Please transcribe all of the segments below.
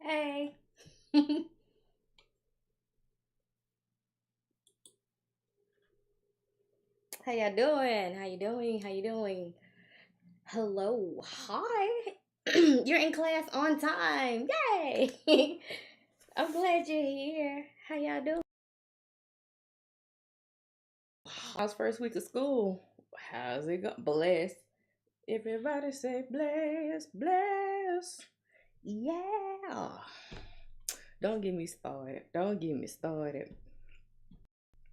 Hey. How y'all doing? How you doing? How you doing? Hello. Hi. You're in class on time. Yay. I'm glad you're here. How y'all doing? How's first week of school? How's it going? Bless. Everybody say bless, bless. Yeah. Don't get me started. Don't get me started.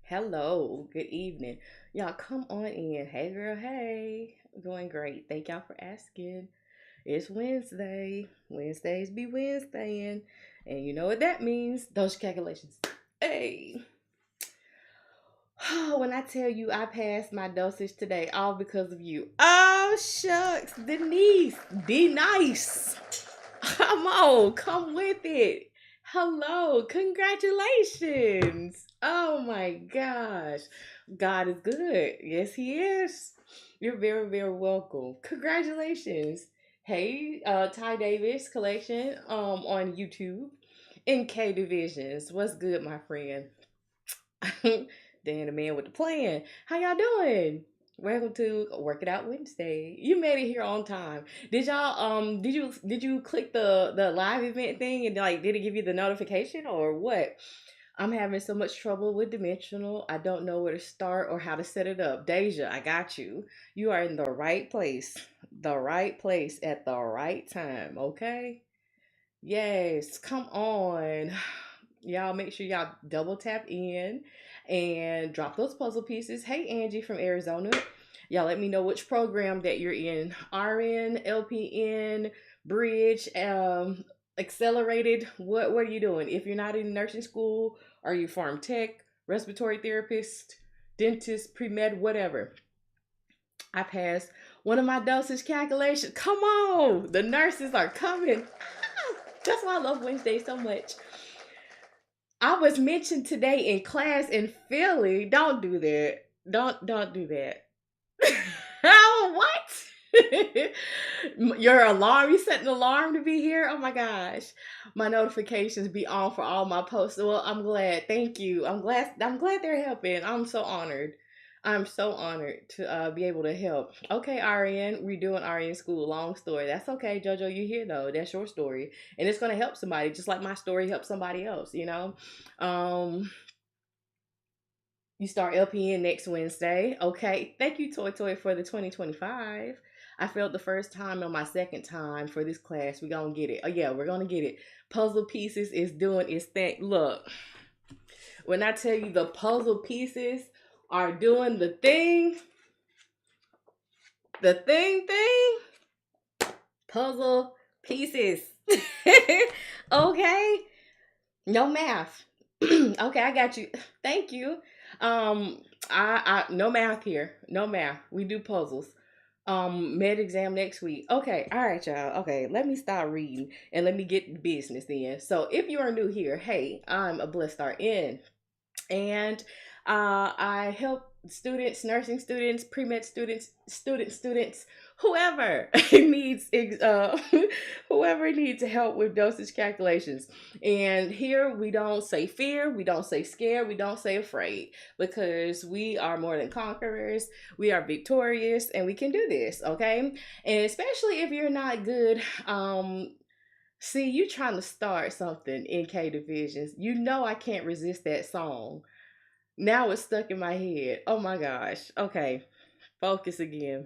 Hello, good evening. Y'all come on in. Hey girl, hey. Doing great. Thank y'all for asking. It's Wednesday. Wednesdays be Wednesdaying. And you know what that means? Those calculations. Hey. When I tell you I passed my dosage today, all because of you. Oh shucks, Denise. Be nice. Come on, come with it. Hello, congratulations. Oh my gosh. God is good. Yes, He is. You're very, very welcome. Congratulations. Hey, Ty Davis collection on YouTube. NK Divisions. What's good, my friend? Dan the man with the plan. How y'all doing? Welcome to Work It Out Wednesday. You made it here on time. Did you click the live event thing and like did it give you the notification or what? I'm having so much trouble with dimensional. I don't know where to start or how to set it up. Deja, I got you. You are in the right place. The right place at the right time, okay? Yes, come on. Y'all make sure y'all double tap in and drop those puzzle pieces. Hey, Angie from Arizona. Y'all let me know which program that you're in. RN, LPN, Bridge, Accelerated. What are you doing? If you're not in nursing school, are you Pharm Tech, respiratory therapist, dentist, pre-med, whatever. I passed one of my dosage calculations. Come on, the nurses are coming. That's why I love Wednesday so much. I was mentioned today in class in Philly. Don't do that. Don't do that. Oh, what? Your alarm? You set an alarm to be here? Oh my gosh. My notifications be on for all my posts. Well, I'm glad. Thank you. I'm glad they're helping. I'm so honored. I'm so honored to be able to help. Okay, RN, we're doing RN school. Long story. That's okay, JoJo. You here though? That's your story, and it's gonna help somebody, just like my story helped somebody else. Um, you start LPN next Wednesday. Okay. Thank you, Toy Toy, for the 2025. I failed the first time on my second time for this class. We're going to get it. Oh, yeah, we're going to get it. Puzzle Pieces is doing its thing. Look, when I tell you the puzzle pieces are doing the thing, puzzle pieces. Okay. No math. Okay, I got you. Thank you. Um, I no math here. No math. We do puzzles. Med exam next week. Okay, all right, y'all. Okay, let me start reading and let me get business in. So, if you are new here, hey, I'm a Blessed RN, and I help students, nursing students, pre med students, students, whoever needs whoever needs help with dosage calculations. And here we don't say fear, we don't say scared, we don't say afraid, because we are more than conquerors. We are victorious, and we can do this. Okay, and especially if you're not good. See, you trying to start something in K Divisions. You know I can't resist that song. Now it's stuck in my head. Oh my gosh. Okay. Focus again.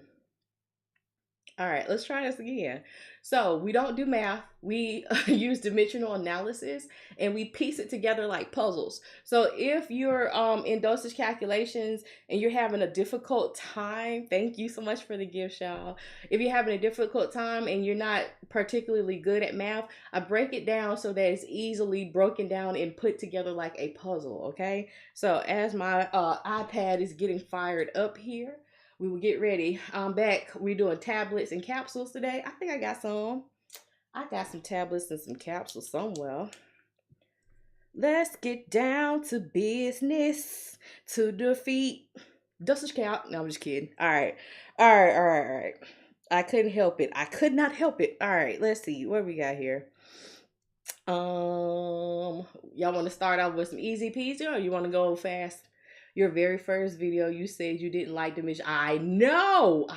All right, let's try this again. So we don't do math. We use dimensional analysis and we piece it together like puzzles. So if you're in dosage calculations and you're having a difficult time, thank you so much for the gift, y'all. If you're having a difficult time and you're not particularly good at math, I break it down so that it's easily broken down and put together like a puzzle. Okay. So as my iPad is getting fired up here, we will get ready. I'm back. We're doing tablets and capsules today. I think I got some. I got some tablets and some capsules somewhere. Let's get down to business to defeat dosage count. No, I'm just kidding. All right. All right. All right. All right. I couldn't help it. I could not help it. All right. Let's see. What we got here? Y'all want to start off with some easy peasy, or you want to go fast? Your very first video, you said you didn't like dimension. I know.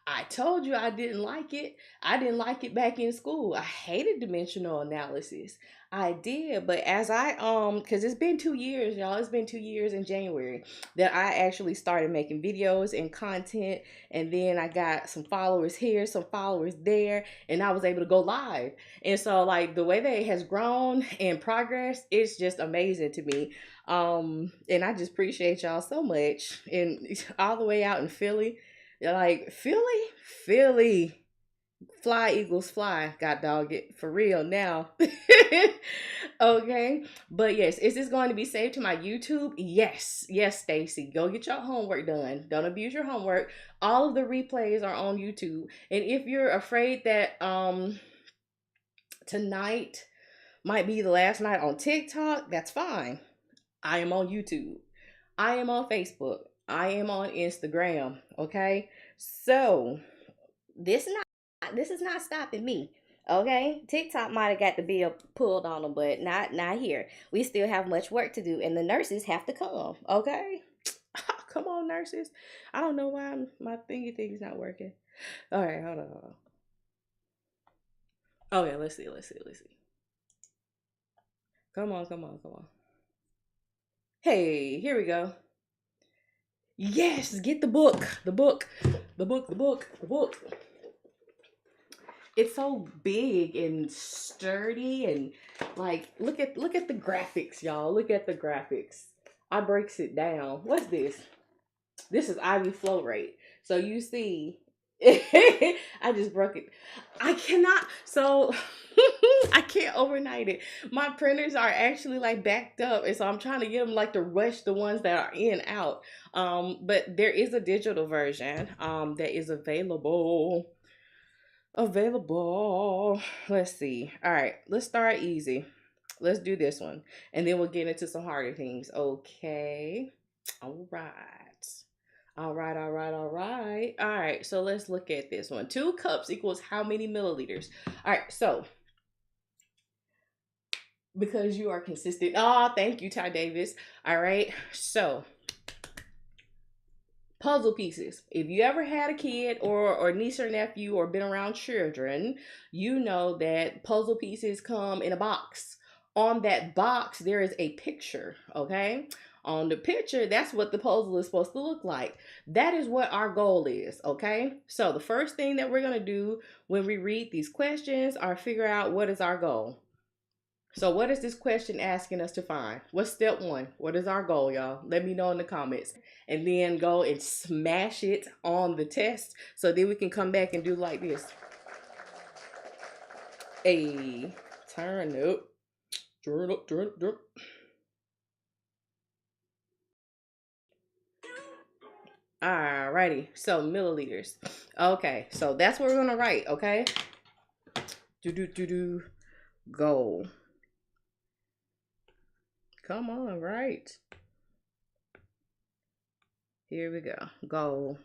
I told you I didn't like it. I didn't like it back in school. I hated dimensional analysis. I did, but as because it's been 2 years, y'all. It's been 2 years in January that I actually started making videos and content, and then I got some followers here, some followers there, and I was able to go live. And so, like, the way that it has grown and progressed, it's just amazing to me. And I just appreciate y'all so much. And all the way out in Philly, like Philly, fly Eagles fly, god dog it, for real now. Okay, but yes, is this going to be saved to my YouTube? Yes, Stacy, go get your homework done. Don't abuse your homework. All of the replays are on YouTube, and if you're afraid that tonight might be the last night on TikTok, that's fine. I am on YouTube. I am on Facebook. I am on Instagram. Okay, so this is not stopping me. Okay, TikTok might have got the bill pulled on them, but not here. We still have much work to do, and the nurses have to come. Okay, come on, nurses. I don't know why my thingy thing's not working. All right, hold on. Okay, let's see. Come on. Hey, here we go. Yes, get the book. The book. It's so big and sturdy, and like look at the graphics, y'all. Look at the graphics. I breaks it down. What's this? This is IV flow rate. So you see, I just broke it. I cannot. So I can't overnight it. My printers are actually like backed up, and so I'm trying to get them like to rush the ones that are in out. But there is a digital version that is available. Let's see. All right, let's start easy. Let's do this one, and then we'll get into some harder things. Okay. All right. So let's look at this one. 2 cups equals how many milliliters? All right. So because you are consistent. Oh, thank you, Ty Davis. All right. So puzzle pieces. If you ever had a kid or niece or nephew or been around children, you know that puzzle pieces come in a box. On that box, there is a picture, okay? On the picture, that's what the puzzle is supposed to look like. That is what our goal is, okay? So the first thing that we're going to do when we read these questions are figure out what is our goal. So what is this question asking us to find? What's step 1? What is our goal, y'all? Let me know in the comments. And then go and smash it on the test so then we can come back and do like this. Hey, turn up. Alrighty, so milliliters. Okay, so that's what we're gonna write, okay? Goal. Come on, right. Here we go. Goal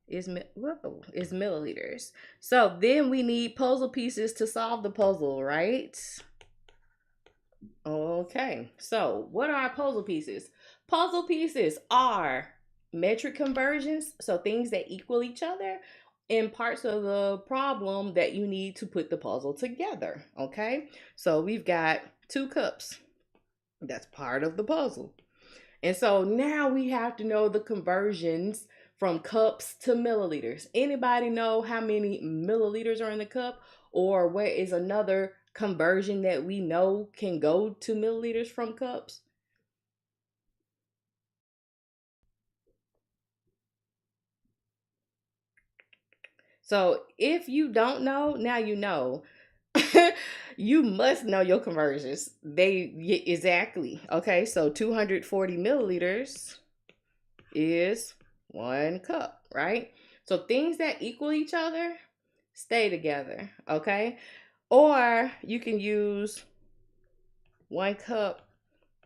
is milliliters. So then we need puzzle pieces to solve the puzzle, right? Okay, so what are puzzle pieces? Puzzle pieces are metric conversions, so things that equal each other, in parts of the problem that you need to put the puzzle together. Okay, so we've got 2 cups. That's part of the puzzle. And so now we have to know the conversions from cups to milliliters. Anybody know how many milliliters are in the cup? Or what is another conversion that we know can go to milliliters from cups? So if you don't know, now you know. You must know your conversions. Exactly. Okay, so 240 milliliters is 1 cup, right? So things that equal each other stay together, okay? Or you can use 1 cup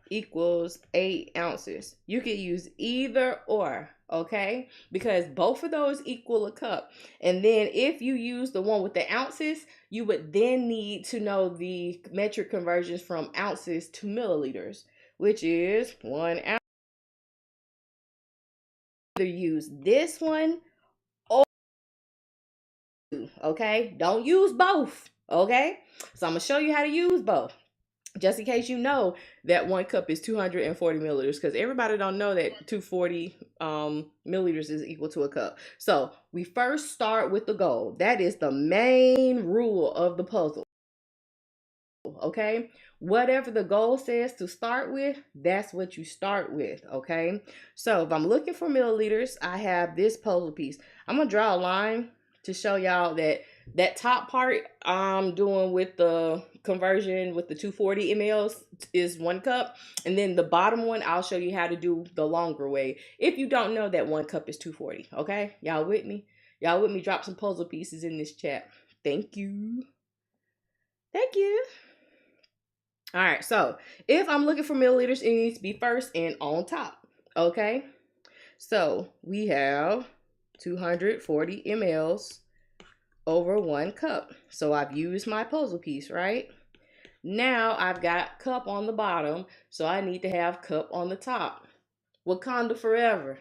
equals 8 ounces. You can use either or, okay? Because both of those equal a cup. And then if you use the one with the ounces, you would then need to know the metric conversions from ounces to milliliters, which is 1 ounce. Either use this one or okay? Don't use both, okay? So I'm gonna show you how to use both. Just in case you know that 1 cup is 240 milliliters, because everybody don't know that 240 milliliters is equal to a cup. So we first start with the goal. That is the main rule of the puzzle, okay? Whatever the goal says to start with, that's what you start with, okay? So if I'm looking for milliliters, I have this puzzle piece. I'm gonna draw a line to show y'all that top part I'm doing with the conversion with the 240 mLs is 1 cup, and then the bottom one I'll show you how to do the longer way if you don't know that 1 cup is 240. Okay, y'all with me? Y'all with me? Drop some puzzle pieces in this chat. Thank you. Thank you. All right, so if I'm looking for milliliters, it needs to be first and on top. Okay, so we have 240 mLs over 1 cup. So I've used my puzzle piece, right? Now I've got cup on the bottom, so I need to have cup on the top. Wakanda forever.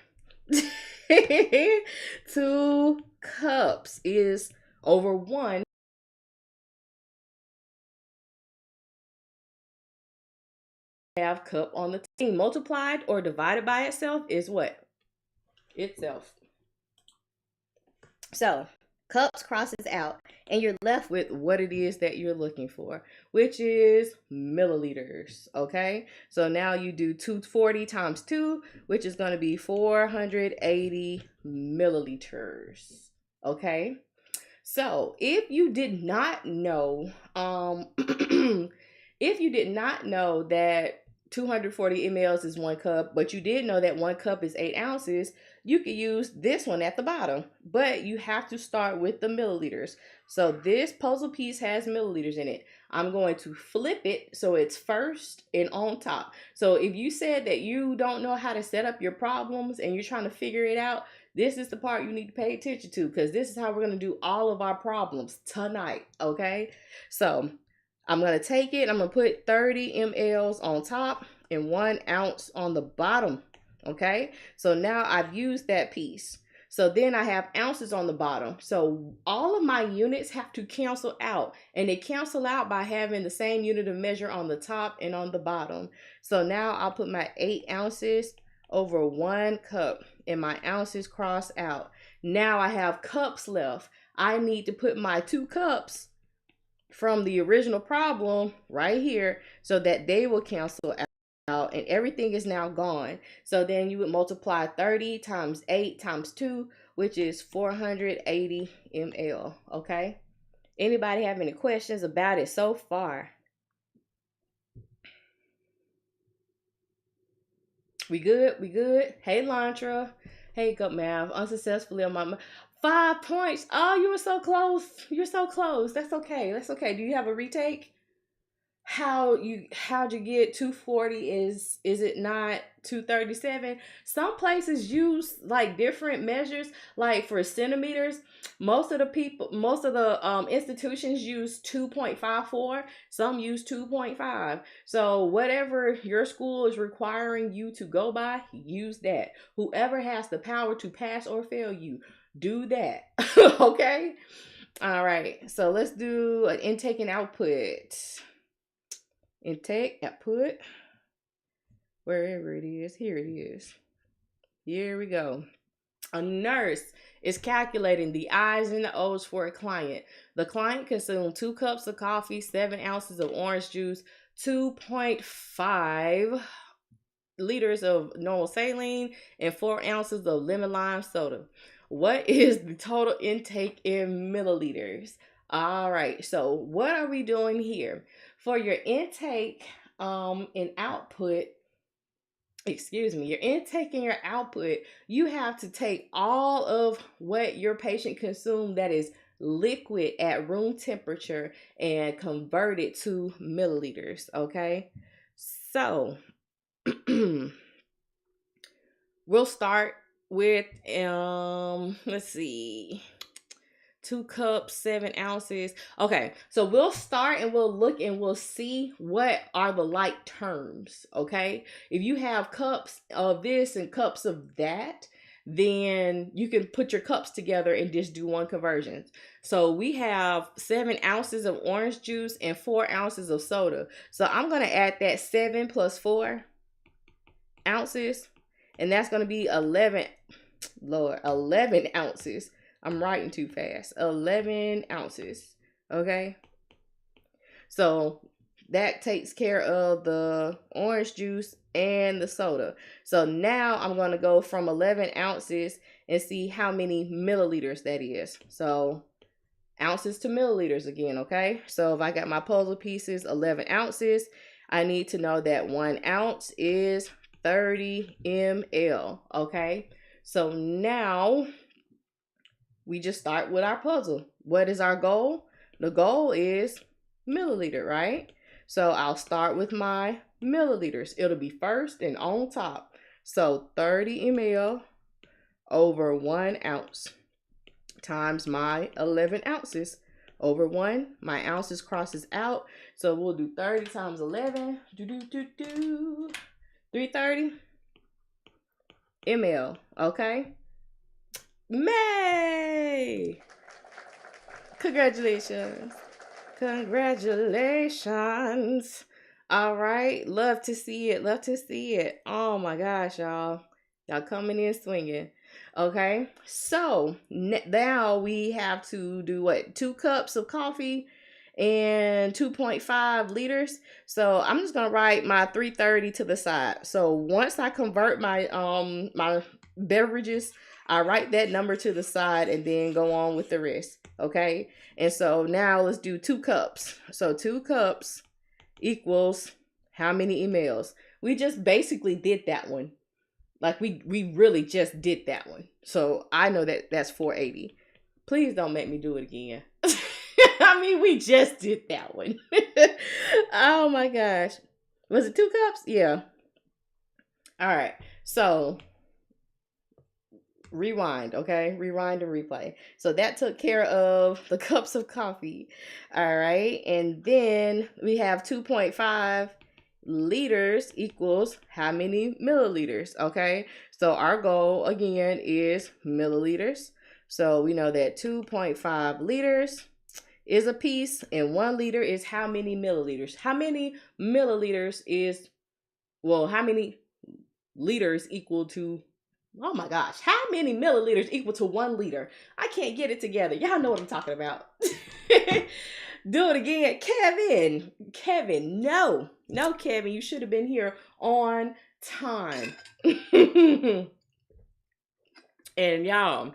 2 cups is over 1. Have cup on the top. Multiplied or divided by itself is what? Itself. So cups crosses out and you're left with what it is that you're looking for, which is milliliters. Okay, so now you do 240 times 2, which is going to be 480 milliliters. Okay, so if you did not know if you did not know that 240 mLs is 1 cup, but you did know that 1 cup is 8 ounces, you could use this one at the bottom, but you have to start with the milliliters. So this puzzle piece has milliliters in it. I'm going to flip it so it's first and on top. So if you said that you don't know how to set up your problems and you're trying to figure it out, this is the part you need to pay attention to, because this is how we're going to do all of our problems tonight, okay? So I'm going to take it, I'm going to put 30 mLs on top and 1 ounce on the bottom, okay? So now I've used that piece. So then I have ounces on the bottom. So all of my units have to cancel out, and they cancel out by having the same unit of measure on the top and on the bottom. So now I'll put my 8 ounces over 1 cup, and my ounces cross out. Now I have cups left. I need to put my 2 cups from the original problem right here so that they will cancel out and everything is now gone. So then you would multiply 30 times 8 times 2, which is 480 ml. Okay, anybody have any questions about it so far? We good? We good? Hey Lantra. Hey Cup Math. Unsuccessfully on my 5 points. Oh, you were so close. You're so close. That's okay. That's okay. Do you have a retake? How'd you get 240? Is it not 237? Some places use like different measures, like for centimeters. Most of the institutions use 2.54. Some use 2.5. So whatever your school is requiring you to go by, use that. Whoever has the power to pass or fail you, do that. Okay, all right, so let's do an intake and output. Intake, output, wherever it is. Here it is. Here we go. A nurse is calculating the I's and the O's for a client. The client consumed 2 cups of coffee, 7 ounces of orange juice, 2.5 liters of normal saline, and 4 ounces of lemon lime soda. What is the total intake in milliliters? All right, so what are we doing here? For your intake and output, your intake and your output, you have to take all of what your patient consumed that is liquid at room temperature and convert it to milliliters, okay? So We'll start with let's see, 2 cups, 7 ounces. Okay, so we'll start and we'll look and we'll see what are the like terms. Okay, if you have cups of this and cups of that, then you can put your cups together and just do one conversion. So we have 7 ounces of orange juice and 4 ounces of soda. So I'm going to add that 7 plus 4 ounces, and that's going to be 11. Lord, 11 ounces. I'm writing too fast. 11 ounces. Okay. So that takes care of the orange juice and the soda. So now I'm going to go from 11 ounces and see how many milliliters that is. So ounces to milliliters again. Okay. So if I got my puzzle pieces, 11 ounces, I need to know that 1 ounce is 30 ml. Okay. So now we just start with our puzzle. What is our goal? The goal is milliliter, right? So I'll start with my milliliters. It'll be first and on top. So 30 ml over 1 ounce times my 11 ounces over 1. My ounces crosses out. So we'll do 30 times 11. 330 ml. Okay. May! Congratulations. Congratulations. All right. Love to see it. Love to see it. Oh my gosh, y'all. Y'all coming in swinging. Okay. So now we have to do what? 2 cups of coffee and 2.5 liters. So I'm just going to write my 330 to the side. So once I convert my my beverages, I write that number to the side and then go on with the rest. Okay. And so now let's do 2 cups. So 2 cups equals how many mLs? We just basically did that one. Like we really just did that one. So I know that that's 480. Please don't make me do it again. I mean, we just did that one. Oh my gosh. Was it 2 cups? Yeah. All right. So rewind, okay? Rewind and replay. So that took care of the cups of coffee. All right. And then we have 2.5 liters equals how many milliliters, okay? So our goal again is milliliters. So we know that 2.5 liters is a piece and 1 liter is how many milliliters? How many milliliters is, well, how many liters equal to, oh my gosh, how many milliliters equal to 1 liter? I can't get it together. Y'all know what I'm talking about. Do it again. Kevin, no, Kevin, you should have been here on time. And y'all,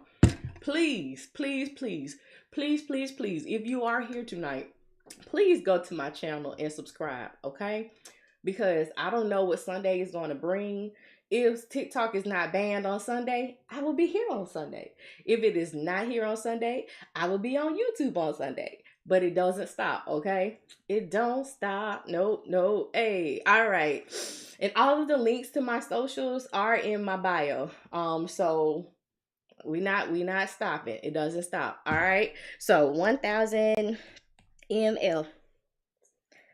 please, if you are here tonight, please go to my channel and subscribe, okay? Because I don't know what Sunday is going to bring. If TikTok is not banned on Sunday, I will be here on Sunday. If it is not here on Sunday, I will be on YouTube on Sunday. But it doesn't stop, okay? It don't stop. No. Hey, all right. And all of the links to my socials are in my bio. So we not stopping. It doesn't stop. All right. So 1,000 ml.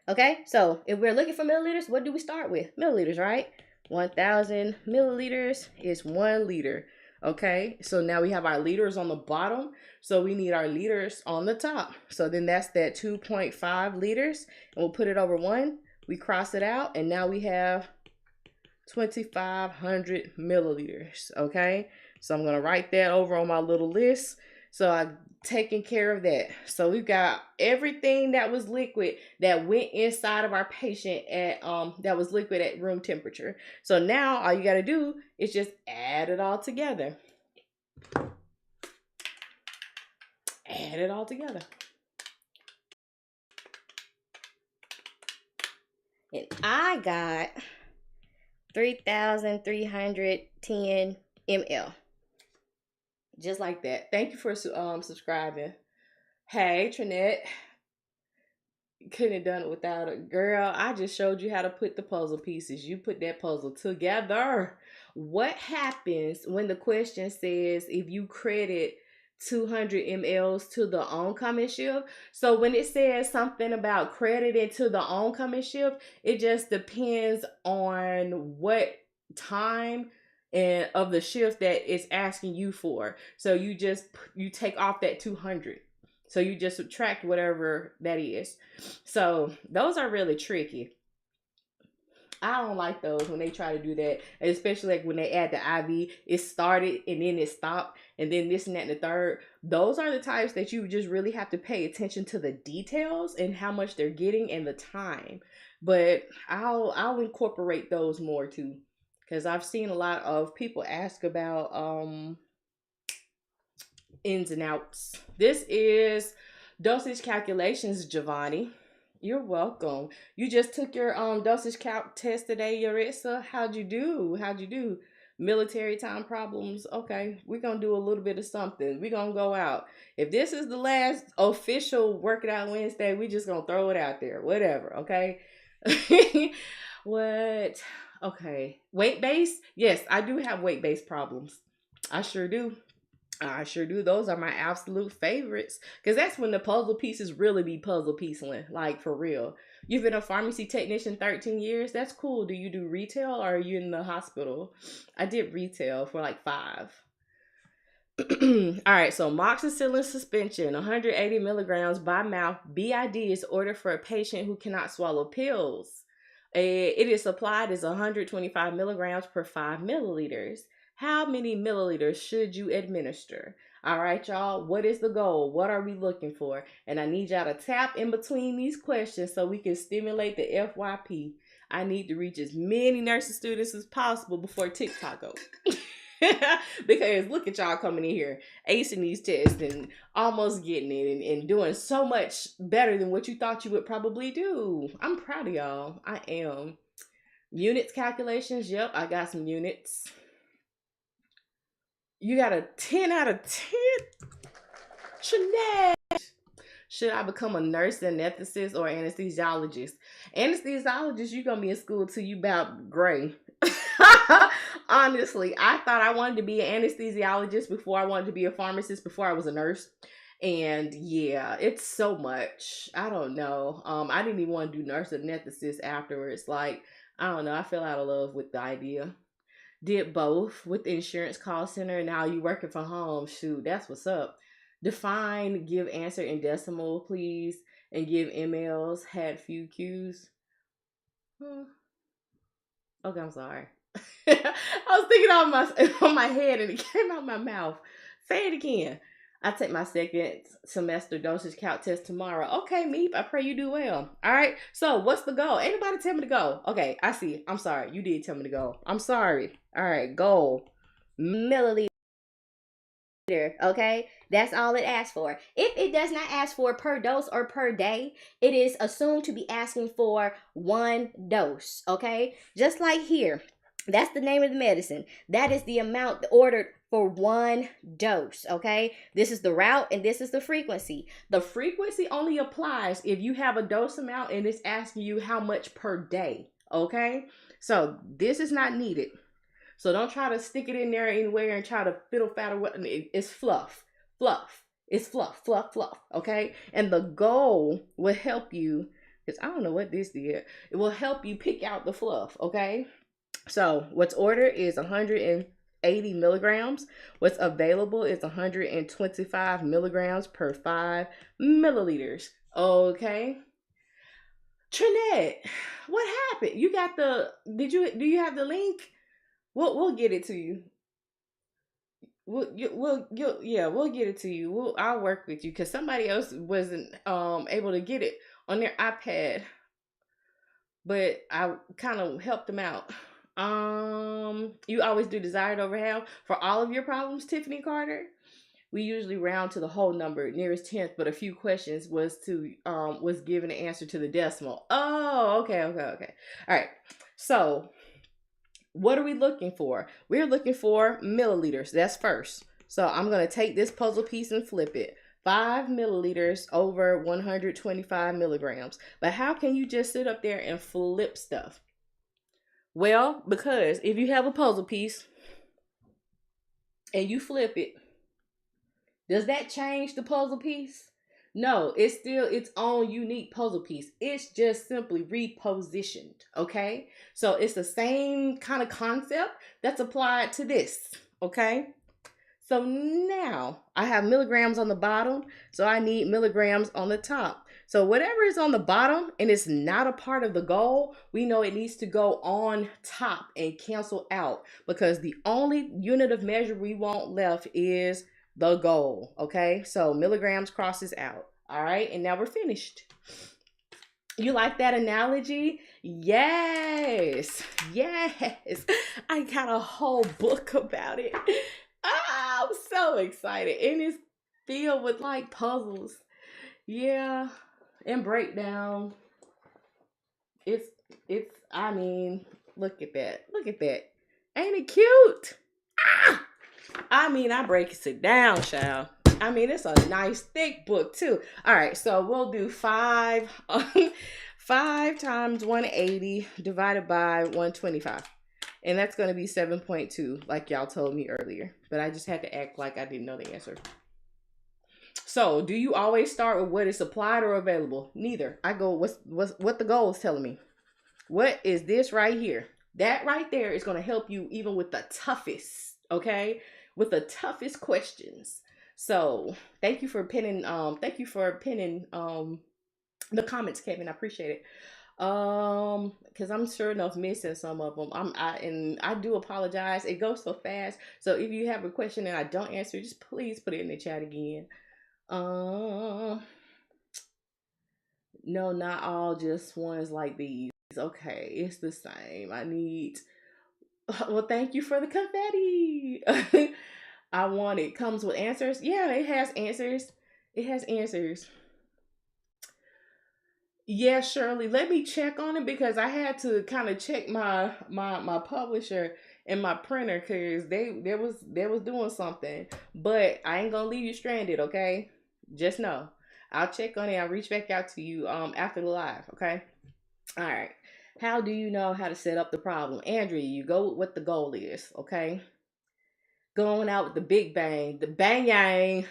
Okay. So if we're looking for milliliters, what do we start with? Milliliters, right? 1,000 milliliters is 1 liter. Okay. So now we have our liters on the bottom. So we need our liters on the top. So then that's that 2.5 liters. And we'll put it over 1. We cross it out. And now we have 2,500 milliliters. Okay. So I'm going to write that over on my little list. So I've taken care of that. So we've got everything that was liquid that went inside of our patient at that was liquid at room temperature. So now all you got to do is just add it all together. Add it all together. And I got 3,310 ml. Just like that. Thank you for subscribing. Hey, Trinette. Couldn't have done it without it. Girl, I just showed you how to put the puzzle pieces. You put that puzzle together. What happens when the question says if you credit 200 mLs to the oncoming shift? So when it says something about crediting to the oncoming shift, it just depends on what time and of the shift that it's asking you for. So you take off that 200. So you just subtract whatever that is. So those are really tricky. I don't like those when they try to do that, especially like when they add the IV. It started and then it stopped, and then this and that and the third. Those are the types that you just really have to pay attention to the details and how much they're getting and the time. But I'll incorporate those more too, because I've seen a lot of people ask about ins and outs. This is dosage calculations, Giovanni. You're welcome. You just took your dosage calc test today, Yarissa. How'd you do? How'd you do? Military time problems. Okay, we're gonna do a little bit of something. We're gonna go out. If this is the last official Work It Out Wednesday, we just gonna throw it out there. Whatever, okay? What? Okay. Weight base? Yes, I do have weight based problems. I sure do. I sure do. Those are my absolute favorites. Because that's when the puzzle pieces really be puzzle piecing. Like, for real. You've been a pharmacy technician 13 years? That's cool. Do you do retail or are you in the hospital? I did retail for like 5. All right, so moxicillin suspension, 180 milligrams by mouth, BID is ordered for a patient who cannot swallow pills. It is supplied as 125 milligrams per 5 milliliters. How many milliliters should you administer? All right, y'all, what is the goal? What are we looking for? And I need y'all to tap in between these questions so we can stimulate the FYP. I need to reach as many nursing students as possible before TikTok goes. Because look at y'all coming in here, acing these tests and almost getting it and doing so much better than what you thought you would probably do. I'm proud of y'all. I am. Units calculations. Yep, I got some units. You got a 10 out of 10? Jeanette. Should I become a nurse, anesthetist, or anesthesiologist? Anesthesiologist, you're going to be in school till you about gray. Honestly, I thought I wanted to be an anesthesiologist before I wanted to be a pharmacist, before I was a nurse. And yeah, it's so much. I don't know. I didn't even want to do nurse anesthetist afterwards. Like, I don't know. I fell out of love with the idea. Did both with the insurance call center. Now you working from home. Shoot, that's what's up. Define, give answer in decimal, please, and give emails. Had few cues. Okay, I'm sorry. I was thinking on my head and it came out my mouth. Say it again. I take my second semester dosage calc test tomorrow. Okay, Meep, I pray you do well. All right, so what's the goal? Anybody tell me to go? Okay, I see. I'm sorry. You did tell me to go. I'm sorry. All right, goal. Milliliter. Okay, that's all it asks for. If it does not ask for per dose or per day, it is assumed to be asking for 1 dose. Okay, just like here. That's the name of the medicine. That is the amount ordered for 1 dose, okay? This is the route and this is the frequency. The frequency only applies if you have a dose amount and it's asking you how much per day, okay? So this is not needed. So don't try to stick it in there anywhere and try to fiddle faddle. It's fluff. It's fluff, okay? And the goal will help you, because I don't know what this did. It will help you pick out the fluff, okay? So what's ordered is 180 milligrams. What's available is 125 milligrams per 5 milliliters. Okay. Trinette, what happened? You got do you have the link? We'll get it to you. We'll get it to you. I'll work with you because somebody else wasn't able to get it on their iPad, but I kind of helped them out. You always do desired over half for all of your problems, Tiffany Carter. We usually round to the whole number, nearest 10th, but a few questions was given an answer to the decimal. Oh, okay. All right. So, what are we looking for? We're looking for milliliters. That's first. So, I'm going to take this puzzle piece and flip it. 5 milliliters over 125 milligrams. But how can you just sit up there and flip stuff? Well, because if you have a puzzle piece and you flip it, does that change the puzzle piece? No, it's still its own unique puzzle piece. It's just simply repositioned, okay? So it's the same kind of concept that's applied to this, okay? So now I have milligrams on the bottom, so I need milligrams on the top. So whatever is on the bottom and it's not a part of the goal, we know it needs to go on top and cancel out, because the only unit of measure we want left is the goal, okay? So milligrams crosses out, all right? And now we're finished. You like that analogy? Yes, yes. I got a whole book about it. I'm so excited. And it's filled with like puzzles. Yeah, and breakdown. It's I mean, look at that. Look at that. Ain't it cute? Ah! I mean, I break it down, child. I mean, it's a nice thick book too. All right, so we'll do 5 5 times 180 divided by 125. And that's going to be 7.2, like y'all told me earlier. But I just had to act like I didn't know the answer. So, do you always start with what is supplied or available? Neither. I go what the goal is telling me. What is this right here? That right there is going to help you even with the toughest, okay? With the toughest questions. So, thank you for pinning the comments, Kevin. I appreciate it. Because I'm sure enough missing some of them. I do apologize. It goes so fast. So if you have a question and I don't answer, just please put it in the chat again. No, not all, just ones like these. Okay, it's the same. I need. Well, thank you for the confetti. I want it. Comes with answers. Yeah, it has answers. It has answers. Yeah, Shirley, let me check on it, because I had to kind of check my publisher and my printer, because they was doing something. But I ain't gonna leave you stranded, okay? Just know. I'll check on it. I'll reach back out to you after the live, okay? All right. How do you know how to set up the problem? Andrea, you go with what the goal is, okay? Going out with the big bang, the bang yang.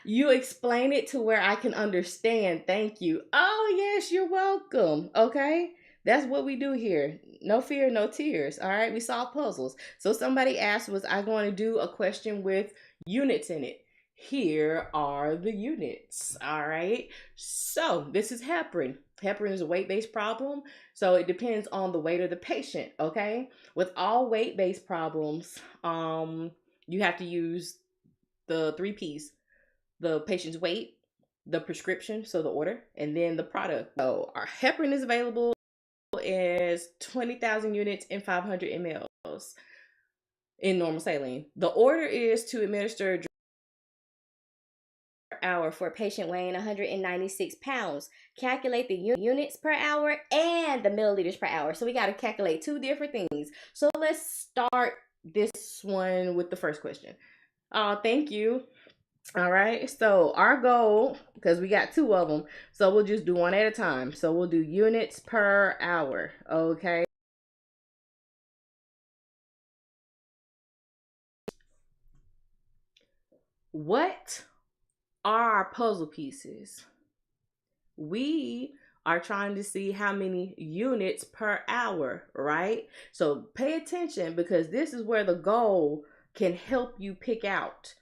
You explain it to where I can understand. Thank you. Oh, yes, you're welcome. Okay. That's what we do here. No fear, no tears. All right. We solve puzzles. So somebody asked, was I going to do a question with units in it? Here are the units. All right. So this is heparin. Heparin is a weight-based problem. So it depends on the weight of the patient. Okay. With all weight-based problems, you have to use the 3 P's: the patient's weight, the prescription, so the order, and then the product. So our heparin is available as 20,000 units in 500 mLs in normal saline. The order is to administer per hour for a patient weighing 196 pounds. Calculate the units per hour and the milliliters per hour. So we got to calculate 2 different things. So let's start this one with the first question. Thank you. All right, so our goal, because we got 2 of them, so we'll just do one at a time. So we'll do units per hour, okay? What are puzzle pieces? We are trying to see how many units per hour, right? So pay attention, because this is where the goal can help you pick out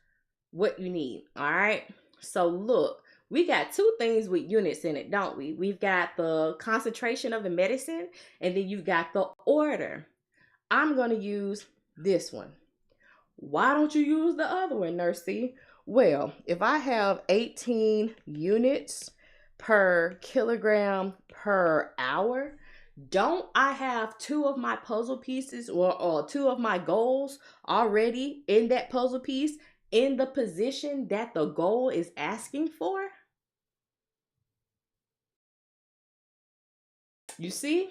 what you need. All right. So look, we got 2 things with units in it, don't we? We've got the concentration of the medicine, and then you've got the order. I'm going to use this one. Why don't you use the other one, Nursey? Well, if I have 18 units per kilogram per hour, don't I have 2 of my puzzle pieces or 2 of my goals already in that puzzle piece, in the position that the goal is asking for? You see,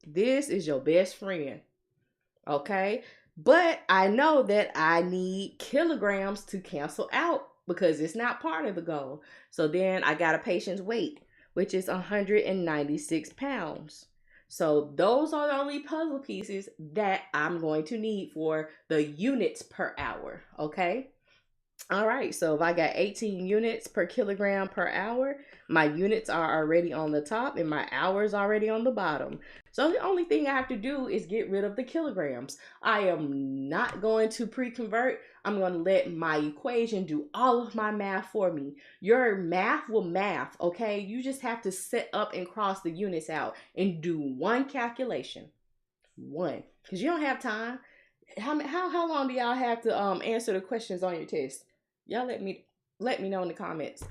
this is your best friend, okay? But I know that I need kilograms to cancel out because it's not part of the goal. So then I got a patient's weight, which is 196 pounds. So those are the only puzzle pieces that I'm going to need for the units per hour. Okay. All right, so if I got 18 units per kilogram per hour, my units are already on the top and my hours already on the bottom. So the only thing I have to do is get rid of the kilograms. I am not going to pre-convert. I'm going to let my equation do all of my math for me. Your math will math, okay? You just have to set up and cross the units out and do one calculation. One, because you don't have time. How long do y'all have to answer the questions on your test? Y'all let me know in the comments.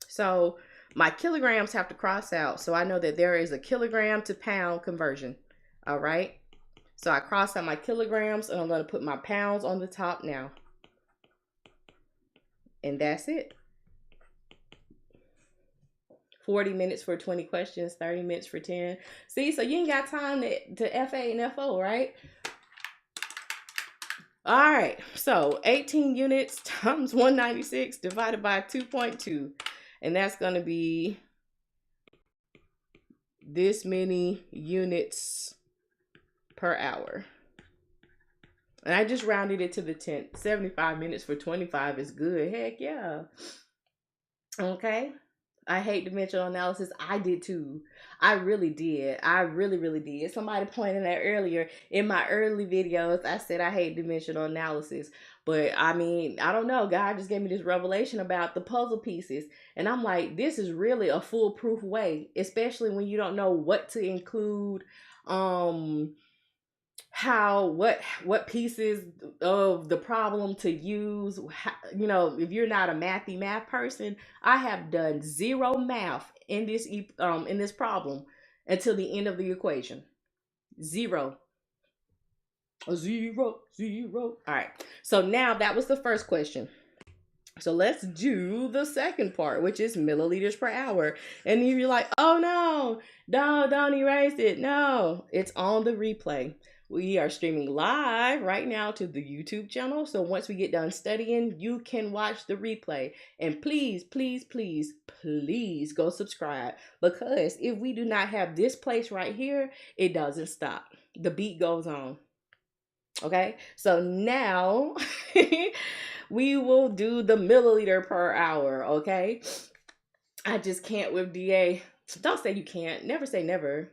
So my kilograms have to cross out. So I know that there is a kilogram to pound conversion. All right. So I cross out my kilograms and I'm going to put my pounds on the top now. And that's it. 40 minutes for 20 questions, 30 minutes for 10. See, so you ain't got time to FA and FO, right? All right, so 18 units times 196 divided by 2.2. And that's going to be this many units per hour. And I just rounded it to the 10th. 75 minutes for 25 is good. Heck yeah. Okay. I hate dimensional analysis. I did too. I really did. I really did. Somebody pointed out earlier in my early videos, I said I hate dimensional analysis. But I mean, I don't know. God just gave me this revelation about the puzzle pieces. And I'm like, this is really a foolproof way, especially when you don't know what to include, what pieces of the problem to use. You know, if you're not a math person, I have done zero math in this problem until the end of the equation. Zero. All right, so now that was the first question. So let's do the second part, which is milliliters per hour. And you're like, oh no, don't erase it. No, it's on the replay. We are streaming live right now to the YouTube channel. So once we get done studying, you can watch the replay. And please go subscribe. Because if we do not have this place right here, it doesn't stop. The beat goes on. Okay, so now we will do the milliliter per hour. Okay, I just can't with DA. Don't say you can't. Never say never.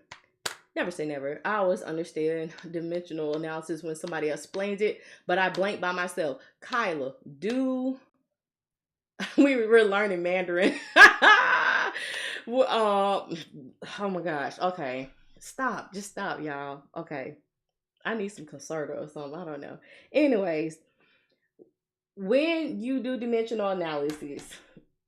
Never say never. I always understand dimensional analysis when somebody else explains it, but I blank by myself. Kyla, we're learning Mandarin. Oh my gosh. Okay, stop. Just stop, y'all. Okay. I need some Concerta or something. I don't know. Anyways, when you do dimensional analysis,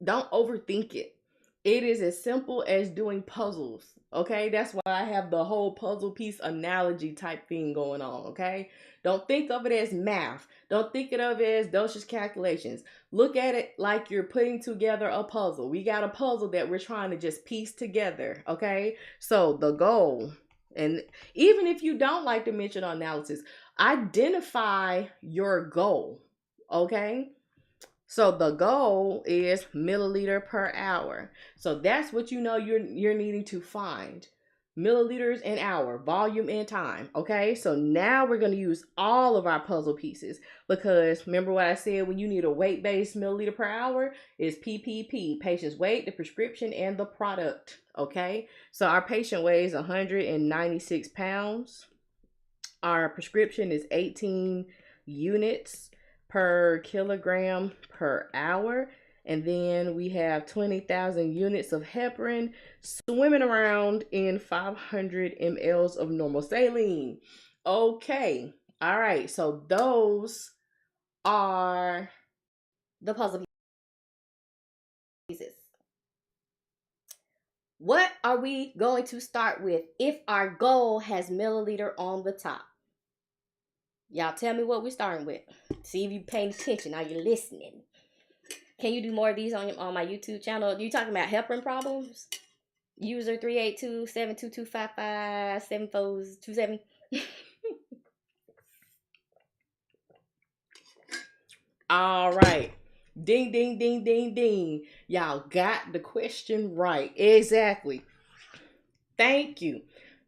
don't overthink it. It is as simple as doing puzzles. Okay, that's why I have the whole puzzle piece analogy type thing going on. Okay, don't think of it as math. Don't think of it as dosage calculations. Look at it like you're putting together a puzzle. We got a puzzle that we're trying to just piece together. Okay, so the goal. And even if you don't like dimensional analysis, identify your goal, okay? So the goal is milliliter per hour. So that's what you know you're needing to find. Milliliters an hour, volume and time, okay? So now we're going to use all of our puzzle pieces because remember what I said, when you need a weight-based milliliter per hour is PPP, patient's weight, the prescription, and the product, okay? So our patient weighs 196 pounds. Our prescription is 18 units per kilogram per hour. And then we have 20,000 units of heparin swimming around in 500 mLs of normal saline. Okay. All right. So those are the puzzle pieces. What are we going to start with if our goal has milliliter on the top? Y'all tell me what we're starting with. See if you're paying attention. Are you listening? Can you do more of these on my YouTube channel? You talking about heparin problems? User 382-722-55-7427. All right. Ding, ding, ding, ding, ding. Y'all got the question right. Exactly. Thank you.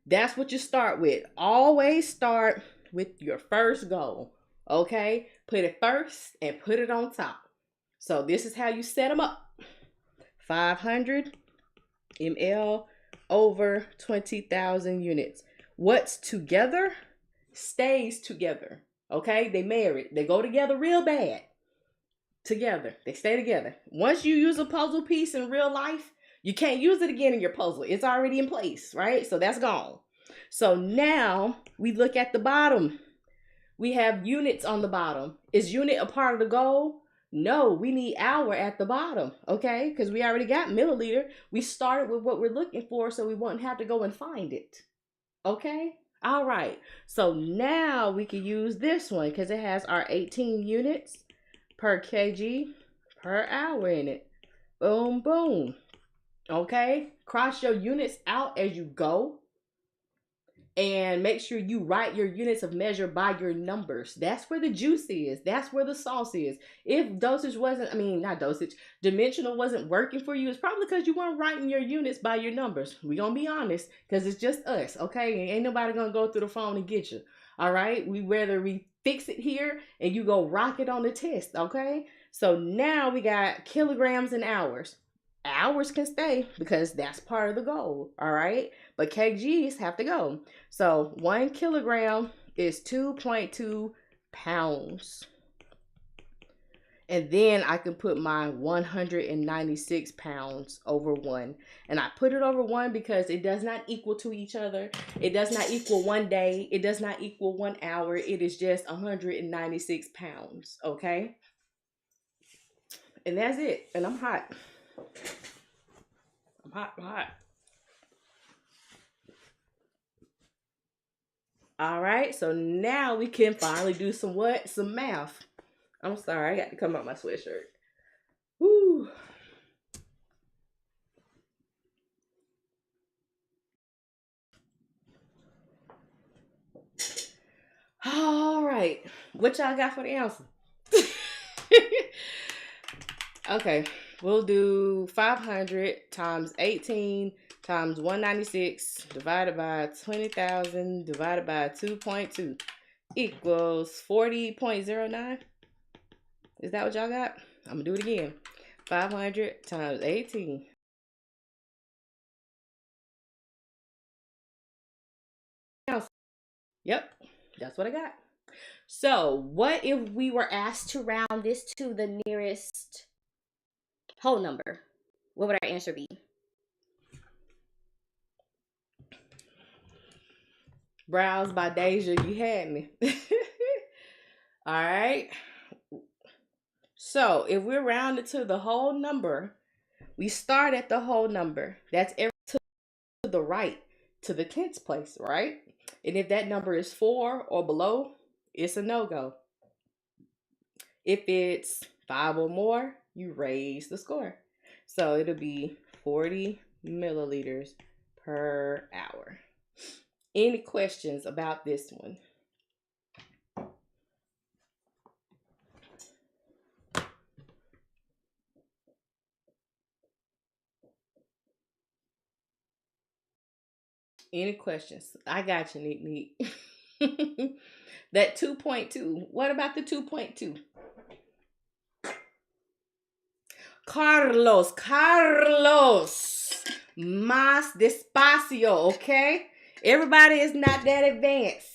That's what you start with. Always start with your first goal. Okay? Put it first and put it on top. So this is how you set them up. 500 ml over 20,000 units. What's together stays together. Okay? They married. They go together real bad. Together. They stay together. Once you use a puzzle piece in real life, you can't use it again in your puzzle. It's already in place, right? So that's gone. So now we look at the bottom. We have units on the bottom. Is unit a part of the goal? No, we need hour at the bottom, okay? Because we already got milliliter. We started with what we're looking for, so we won't have to go and find it, okay? All right. So now we can use this one because it has our 18 units per kg per hour in it. Boom, boom. Okay? Cross your units out as you go. And make sure you write your units of measure by your numbers. That's where the juice is. That's where the sauce is. If dosage wasn't, not dosage, dimensional wasn't working for you, it's probably because you weren't writing your units by your numbers. We're going to be honest, because it's just us, okay? Ain't nobody going to go through the phone and get you, all right? Whether we fix it here and you go rock it on the test, okay? So now we got kilograms and hours. Hours can stay because that's part of the goal, all right? But kgs have to go. So 1 kilogram is 2.2 pounds. And then I can put my 196 pounds over 1. And I put it over 1 because it does not equal to each other. It does not equal 1 day. It does not equal 1 hour. It is just 196 pounds, okay? And that's it. And I'm hot. I'm hot. All right, so now we can finally do some what? Some math. I'm sorry, I got to come out my sweatshirt. Woo. All right, what y'all got for the answer? Okay, we'll do 500 times 18 times 196 divided by 20,000 divided by 2.2 equals 40.09. Is that what y'all got? I'm gonna do it again. 500 times 18. Yep, that's what I got. So what if we were asked to round this to the nearest whole number? What would our answer be? Browse by Deja, you had me. All right. So if we're rounded to the whole number, we start at the whole number. That's every to the right to the 10th place, right? And if that number is 4 or below, it's a no-go. If it's 5 or more, you raise the score. So it'll be 40 milliliters per hour. Any questions about this one? Any questions? I got you, Neat. That 2.2. What about the 2.2? Carlos. Más despacio, okay? Everybody is not that advanced.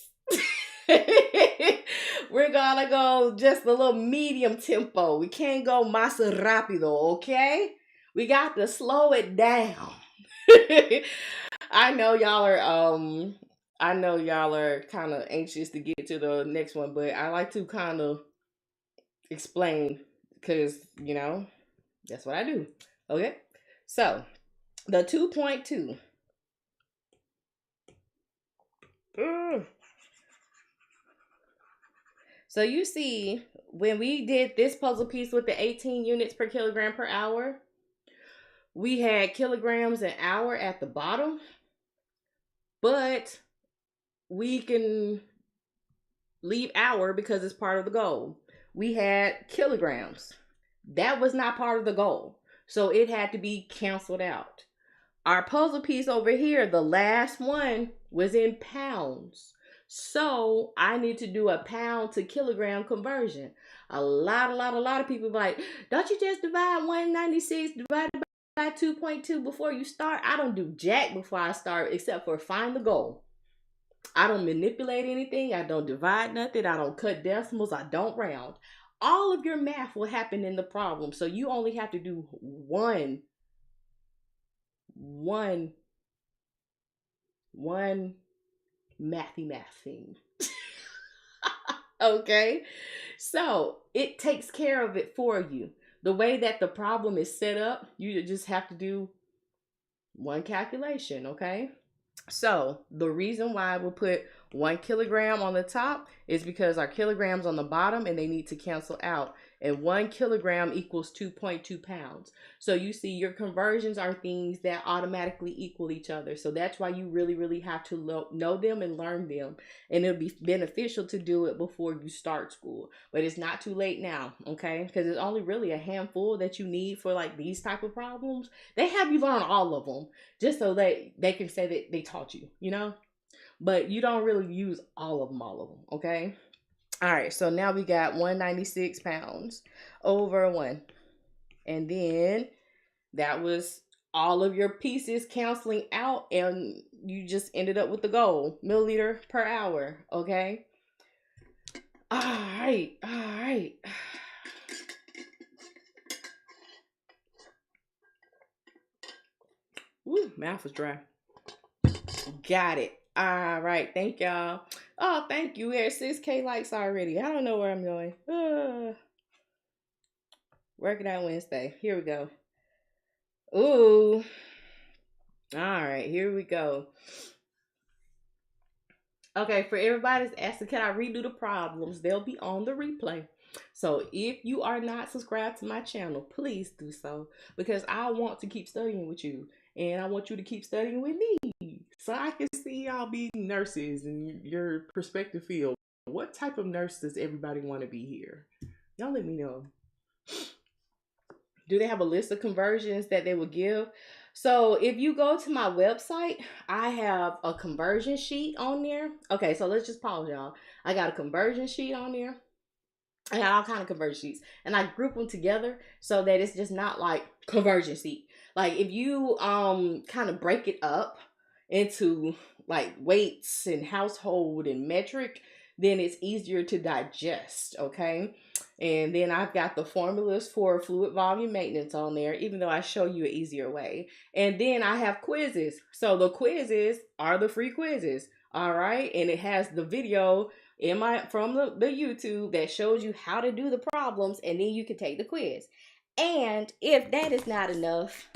We're gonna go just a little medium tempo. We can't go más rápido, okay? We got to slow it down. I know y'all are kind of anxious to get to the next one, but I like to kind of explain because, that's what I do. Okay? So, the 2.2. So you see, when we did this puzzle piece with the 18 units per kilogram per hour, We had kilograms an hour at the bottom, but we can leave hour because it's part of the goal. We had kilograms. That was not part of the goal. So it had to be canceled out. Our puzzle piece over here, the last one, was in pounds. So I need to do a pound to kilogram conversion. A lot of people be like, don't you just divide 196 divided by 2.2 before you start? I don't do jack before I start except for find the goal. I don't manipulate anything. I don't divide nothing. I don't cut decimals. I don't round. All of your math will happen in the problem. So you only have to do one mathy math thing. Okay? So it takes care of it for you. The way that the problem is set up, you just have to do one calculation, okay? So the reason why we'll put 1 kilogram on the top is because our kilograms on the bottom and they need to cancel out. And 1 kilogram equals 2.2 pounds. So you see your conversions are things that automatically equal each other. So that's why you really have to know them and learn them. And it'll be beneficial to do it before you start school. But it's not too late now, okay? Because it's only really a handful that you need for like these type of problems. They have you learn all of them just so that they can say that they taught you, you know? But you don't really use all of them, okay? All right, so now we got 196 pounds over 1. And then that was all of your pieces canceling out, and you just ended up with the goal, milliliter per hour, okay? All right. Woo, mouth was dry. Got it. All right, thank y'all. Oh, thank you. We're at 6K likes already. I don't know where I'm going. Working out Wednesday. Here we go. Ooh. All right, here we go. Okay, for everybody that's asking, can I redo the problems? They'll be on the replay. So if you are not subscribed to my channel, please do so, because I want to keep studying with you, and I want you to keep studying with me, so I can see y'all being nurses in your prospective field. What type of nurse does everybody want to be here? Y'all let me know. Do they have a list of conversions that they will give? So if you go to my website, I have a conversion sheet on there. Okay, so let's just pause, y'all. I got a conversion sheet on there. I got all kind of conversion sheets, and I group them together so that it's just not like conversion sheet. Like if you kind of break it up into like weights and household and metric, then it's easier to digest, okay? And then I've got the formulas for fluid volume maintenance on there, even though I show you an easier way. And then I have quizzes. So the quizzes are the free quizzes, all right? And it has the video from the YouTube that shows you how to do the problems, and then you can take the quiz. And if that is not enough,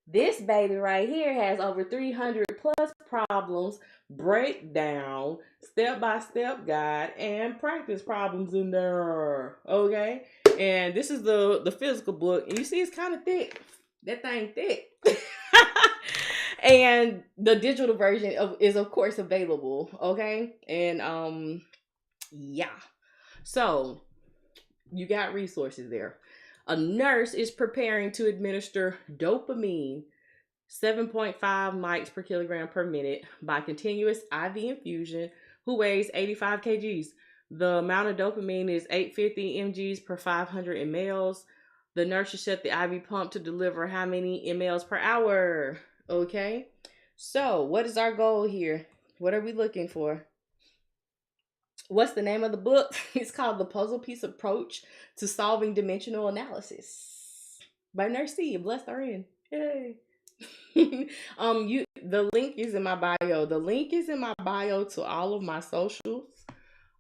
this baby right here has over 300 plus problems, breakdown, step-by-step guide, and practice problems in there, okay? And this is the physical book, and you see it's kind of thick. That thing thick. And the digital version is of course available, okay? And yeah. So you got resources there. A nurse is preparing to administer dopamine 7.5 mics per kilogram per minute by continuous IV infusion, who weighs 85 kgs. The amount of dopamine is 850 mgs per 500 mLs. The nurse should set the IV pump to deliver how many mLs per hour? Okay, so what is our goal here? What are we looking for? What's the name of the book? It's called The Puzzle Piece Approach to Solving Dimensional Analysis by Nurse C. Bless her in. Yay. The link is in my bio. The link is in my bio to all of my socials,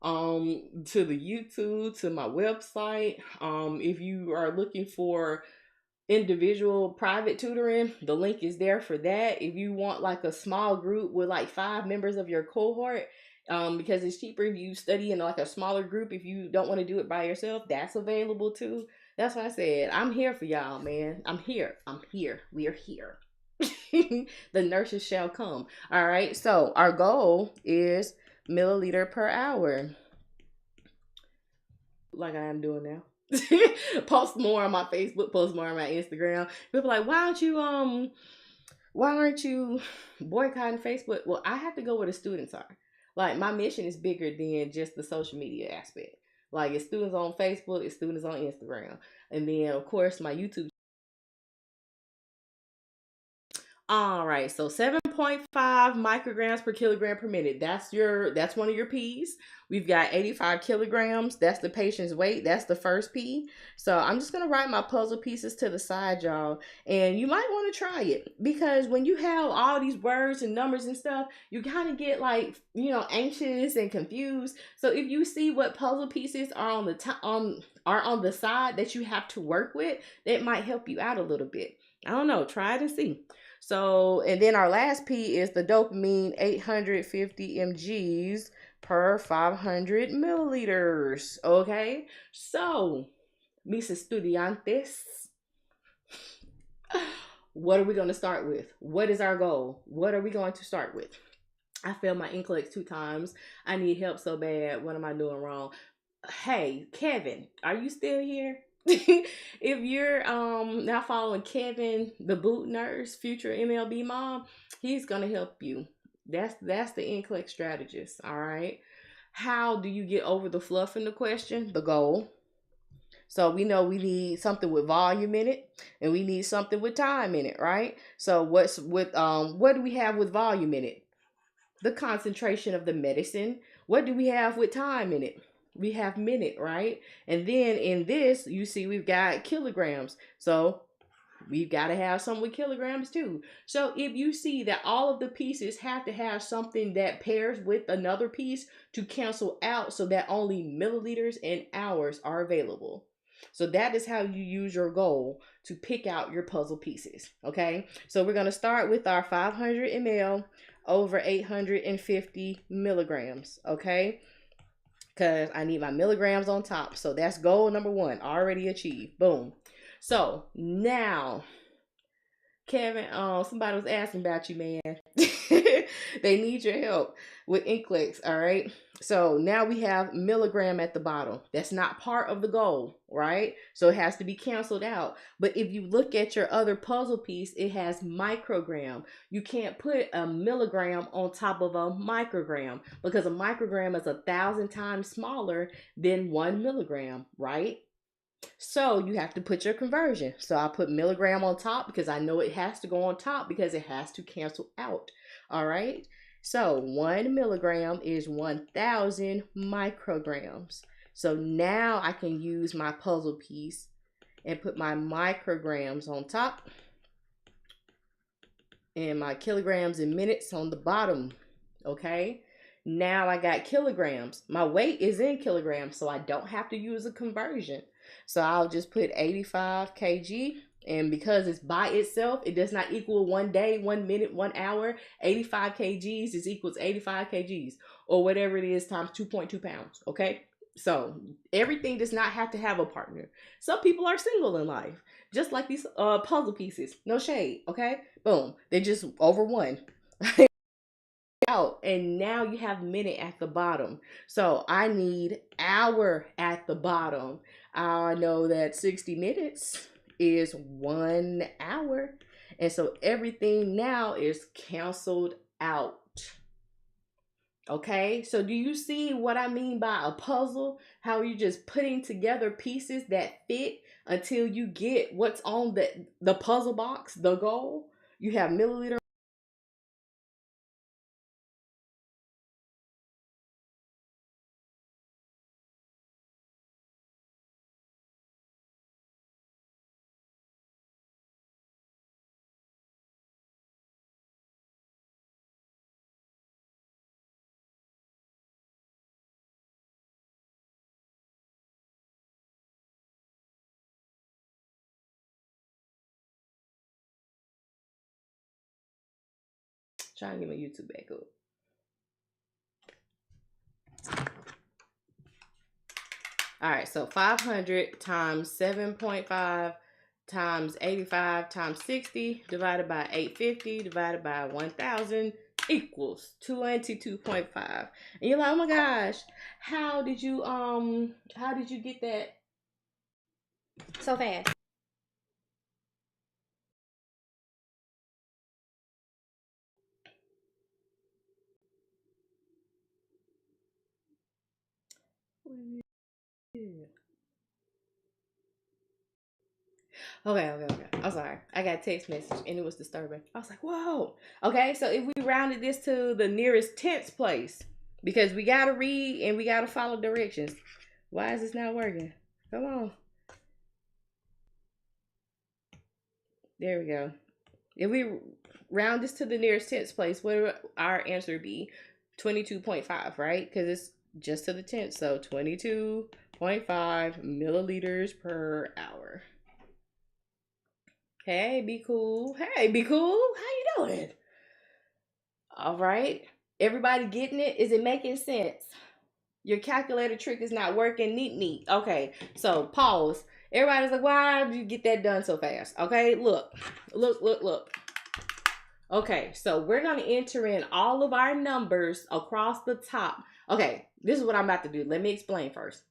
to the YouTube, to my website. If you are looking for individual private tutoring, the link is there for that. If you want like a small group with like 5 members of your cohort, because it's cheaper if you study in like a smaller group, if you don't want to do it by yourself, that's available too. That's why I said I'm here for y'all, man. I'm here. I'm here. We are here. The nurses shall come. All right. So our goal is milliliter per hour, like I am doing now. Post more on my Facebook, post more on my Instagram. People are like, why aren't you boycotting Facebook? Well, I have to go where the students are. Like my mission is bigger than just the social media aspect. Like it's students on Facebook, it's students on Instagram. And then of course my YouTube. All right, so 7.5 micrograms per kilogram per minute. That's one of your P's. We've got 85 kilograms. That's the patient's weight. That's the first P. So I'm just gonna write my puzzle pieces to the side, y'all. And you might want to try it because when you have all these words and numbers and stuff, you kind of get like anxious and confused. So if you see what puzzle pieces are on the are on the side that you have to work with, that might help you out a little bit. I don't know. Try it and see. So, and then our last P is the dopamine, 850 mgs per 500 milliliters. Okay, so, mis estudiantes, what are we going to start with? What is our goal? What are we going to start with? I failed my NCLEX 2 times. I need help so bad. What am I doing wrong? Hey, Kevin, are you still here? If you're now following Kevin, the boot nurse, future MLB mom, he's gonna help you. That's the NCLEX strategist. All right. How do you get over the fluff in the question? The goal. So we know we need something with volume in it, and we need something with time in it, right? So what do we have with volume in it? The concentration of the medicine. What do we have with time in it? We have minute, right? And then in this, you see we've got kilograms. So we've got to have some with kilograms too. So if you see that all of the pieces have to have something that pairs with another piece to cancel out so that only milliliters and hours are available. So that is how you use your goal to pick out your puzzle pieces. Okay. So we're going to start with our 500 ml over 850 milligrams. Okay. Because I need my milligrams on top. So that's goal number 1, already achieved. Boom. So now, Kevin, somebody was asking about you, man. They need your help with NCLEX, all right? So now we have milligram at the bottom. That's not part of the goal, right? So it has to be canceled out. But if you look at your other puzzle piece, it has microgram. You can't put a milligram on top of a microgram because a microgram is 1,000 times smaller than 1 milligram, right? So you have to put your conversion. So I put milligram on top because I know it has to go on top because it has to cancel out. All right. So 1 milligram is 1,000 micrograms. So now I can use my puzzle piece and put my micrograms on top and my kilograms and minutes on the bottom. Okay. Now I got kilograms. My weight is in kilograms, so I don't have to use a conversion. So I'll just put 85 kg. And because it's by itself, it does not equal 1 day, 1 minute, 1 hour. 85 kgs is equals 85 kgs or whatever it is times 2.2 pounds. Okay. So everything does not have to have a partner. Some people are single in life, just like these puzzle pieces. No shade. Okay. Boom. They just over one. Out, and now you have minute at the bottom. So I need hour at the bottom. I know that 60 minutes is 1 hour, and so everything now is canceled out. Okay, so do you see what I mean by a puzzle? How you're just putting together pieces that fit until you get what's on the puzzle box, the goal. You have milliliter. Trying to get my YouTube back up. All right, so 500 times 7.5 times 85 times 60 divided by 850 divided by 1000 equals 22.5. And you're like, oh my gosh, how did you get that so fast? Okay. I'm sorry. I got a text message and it was disturbing. I was like, whoa. Okay, so if we rounded this to the nearest tenths place, because we gotta read and we gotta follow directions. Why is this not working? Come on. There we go. If we round this to the nearest tenths place, what would our answer be? 22.5, right? Because it's just to the tenth. So 22.5 milliliters per hour. Hey, be cool. Hey, be cool. How you doing? All right. Everybody getting it? Is it making sense? Your calculator trick is not working. Neat. Okay. So pause. Everybody's like, why did you get that done so fast? Okay. Look. Okay. So we're going to enter in all of our numbers across the top. Okay. This is what I'm about to do. Let me explain first.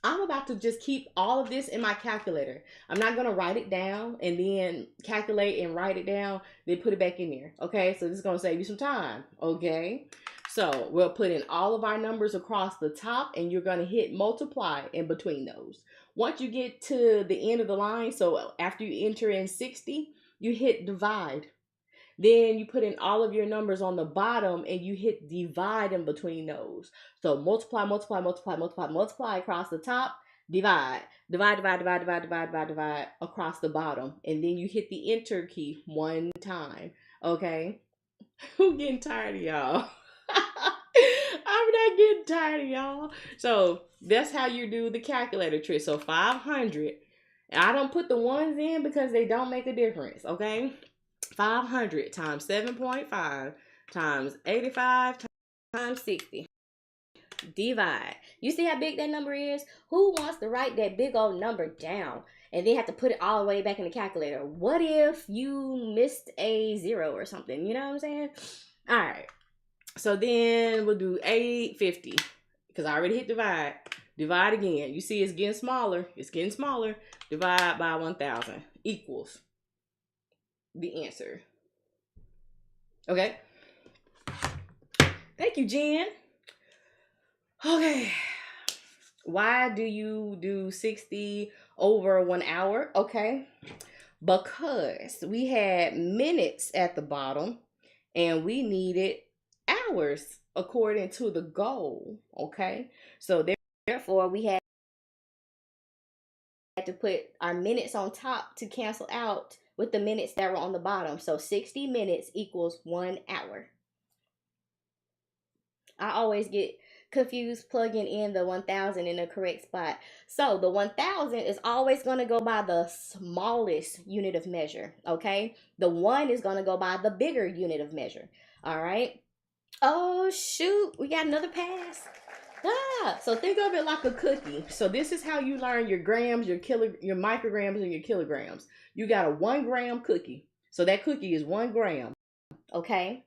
I'm about to just keep all of this in my calculator. I'm not going to write it down and then calculate and write it down, then put it back in there. Okay, so this is going to save you some time. Okay, so we'll put in all of our numbers across the top and you're going to hit multiply in between those. Once you get to the end of the line, so after you enter in 60, you hit divide. Then you put in all of your numbers on the bottom and you hit divide in between those. So multiply across the top, divide across the bottom. And then you hit the enter key one time. Okay? I'm getting tired of y'all. I'm not getting tired of y'all. So that's how you do the calculator trick. So 500. I don't put the ones in because they don't make a difference. Okay? 500 times 7.5 times 85 times 60. Divide. You see how big that number is? Who wants to write that big old number down and then have to put it all the way back in the calculator? What if you missed a zero or something? You know what I'm saying? All right. So then we'll do 850 because I already hit divide. Divide again. You see it's getting smaller. It's getting smaller. Divide by 1000 equals the answer. Okay. Thank you, Jen. Okay. Why do you do 60 over 1 hour? Okay. Because we had minutes at the bottom and we needed hours according to the goal. Okay. So therefore we had to put our minutes on top to cancel out with the minutes that were on the bottom. So 60 minutes equals 1 hour. I always get confused plugging in the 1000 in the correct spot. So the 1000 is always going to go by the smallest unit of measure, okay? The 1 is going to go by the bigger unit of measure, all right? Oh, shoot, we got another pass. So think of it like a cookie. So this is how you learn your grams, your micrograms, and your kilograms. You got a 1 gram cookie. So that cookie is 1 gram, okay?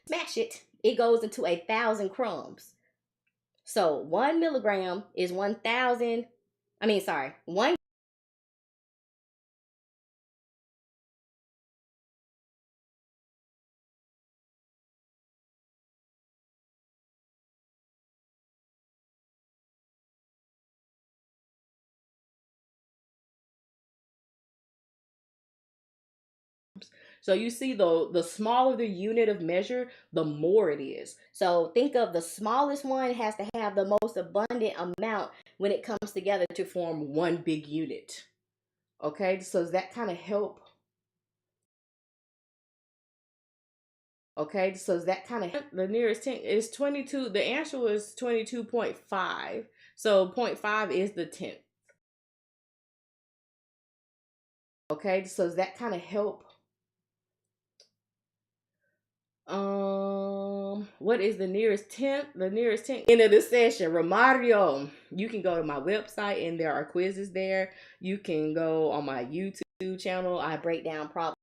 Smash it, it goes into 1,000 crumbs. So 1 milligram is 1,000. 1 So you see, the smaller the unit of measure, the more it is. So think of the smallest one has to have the most abundant amount when it comes together to form one big unit. Okay, so does that kind of help? Okay, so does that kind of the nearest 10 is 22. The answer was 22.5. So 0.5 is the 10th. Okay, so does that kind of help? What is the nearest 10th? The nearest 10th end of the session. Romario. You can go to my website and there are quizzes there. You can go on my YouTube channel. I break down problems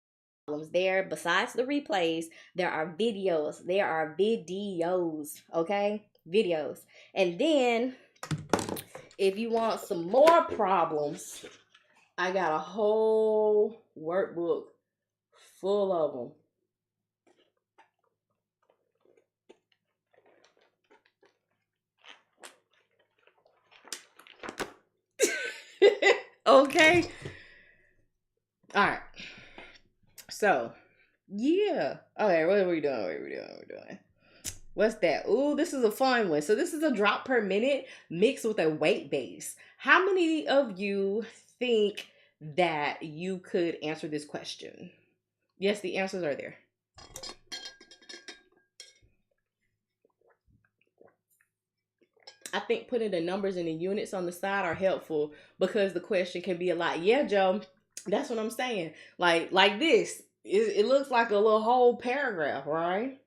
there. Besides the replays, there are videos. Okay? Videos. And then if you want some more problems, I got a whole workbook full of them. Okay. All right. So, yeah. Okay, what are we doing? What's that? Ooh, this is a fun one. So this is a drop per minute mixed with a weight base. How many of you think that you could answer this question? Yes, the answers are there. I think putting the numbers and the units on the side are helpful because the question can be a lot. Yeah, Joe, that's what I'm saying. Like this. It looks like a little whole paragraph, right?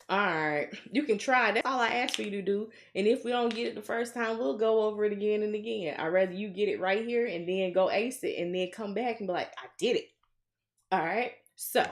All right, you can try. That's all I ask for you to do. And if we don't get it the first time, we'll go over it again and again. I'd rather you get it right here and then go ace it and then come back and be like, I did it. All right. So,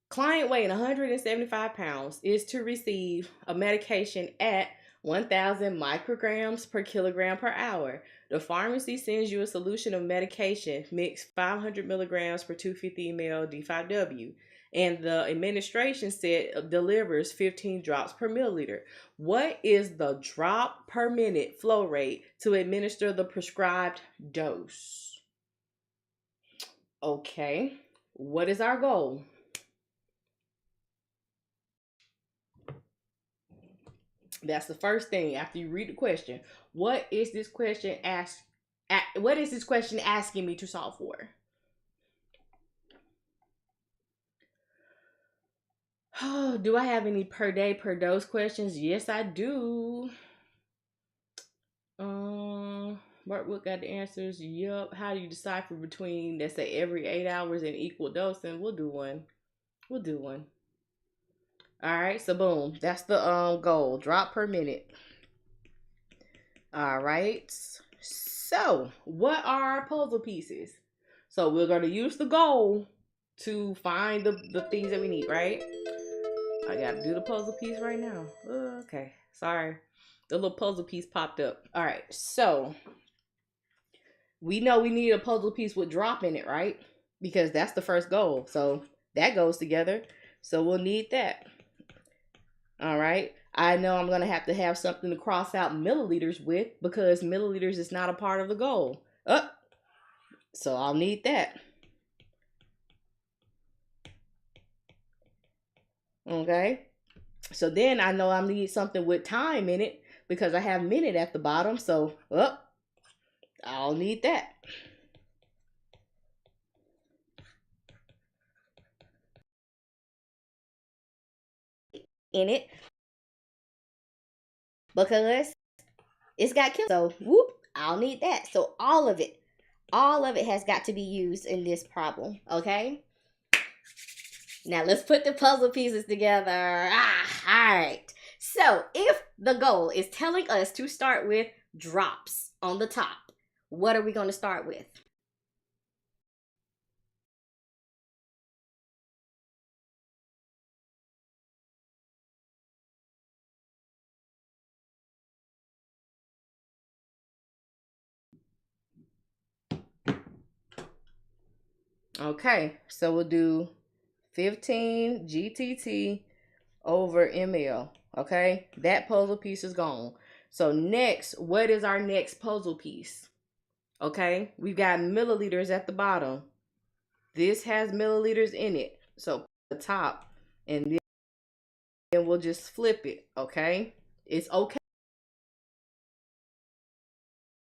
client weighing 175 pounds is to receive a medication at 1,000 micrograms per kilogram per hour. The pharmacy sends you a solution of medication mixed 500 milligrams per 250 ml D5W. And the administration set delivers 15 drops per milliliter. What is the drop per minute flow rate to administer the prescribed dose? Okay, what is our goal? That's the first thing after you read the question. What is this question asking me to solve for? Oh, do I have any per day per dose questions? Yes, I do. What got the answers? Yup. How do you decipher between, let's say, every 8 hours and equal dosing? We'll do one. All right, so boom, that's the goal. Drop per minute. All right. So, what are puzzle pieces? So we're gonna use the goal to find the things that we need, right? I gotta do the puzzle piece right now. Okay, sorry. The little puzzle piece popped up. All right, so we know we need a puzzle piece with drop in it, right? Because that's the first goal. So that goes together. So we'll need that. All right. I know I'm going to have something to cross out milliliters with because milliliters is not a part of the goal. So I'll need that. Okay. So then I know I need something with time in it because I have minute at the bottom. So, I'll need that. In it because it's got kills. So, whoop, I'll need that. So all of it has got to be used in this problem. Okay. Now let's put the puzzle pieces together. All right. So if the goal is telling us to start with drops on the top, what are we going to start with? Okay, so we'll do 15 GTT over ml. Okay, that puzzle piece is gone. So next, what is our next puzzle piece? Okay, we've got milliliters at the bottom. This has milliliters in it. So the top, and then we'll just flip it. Okay, it's okay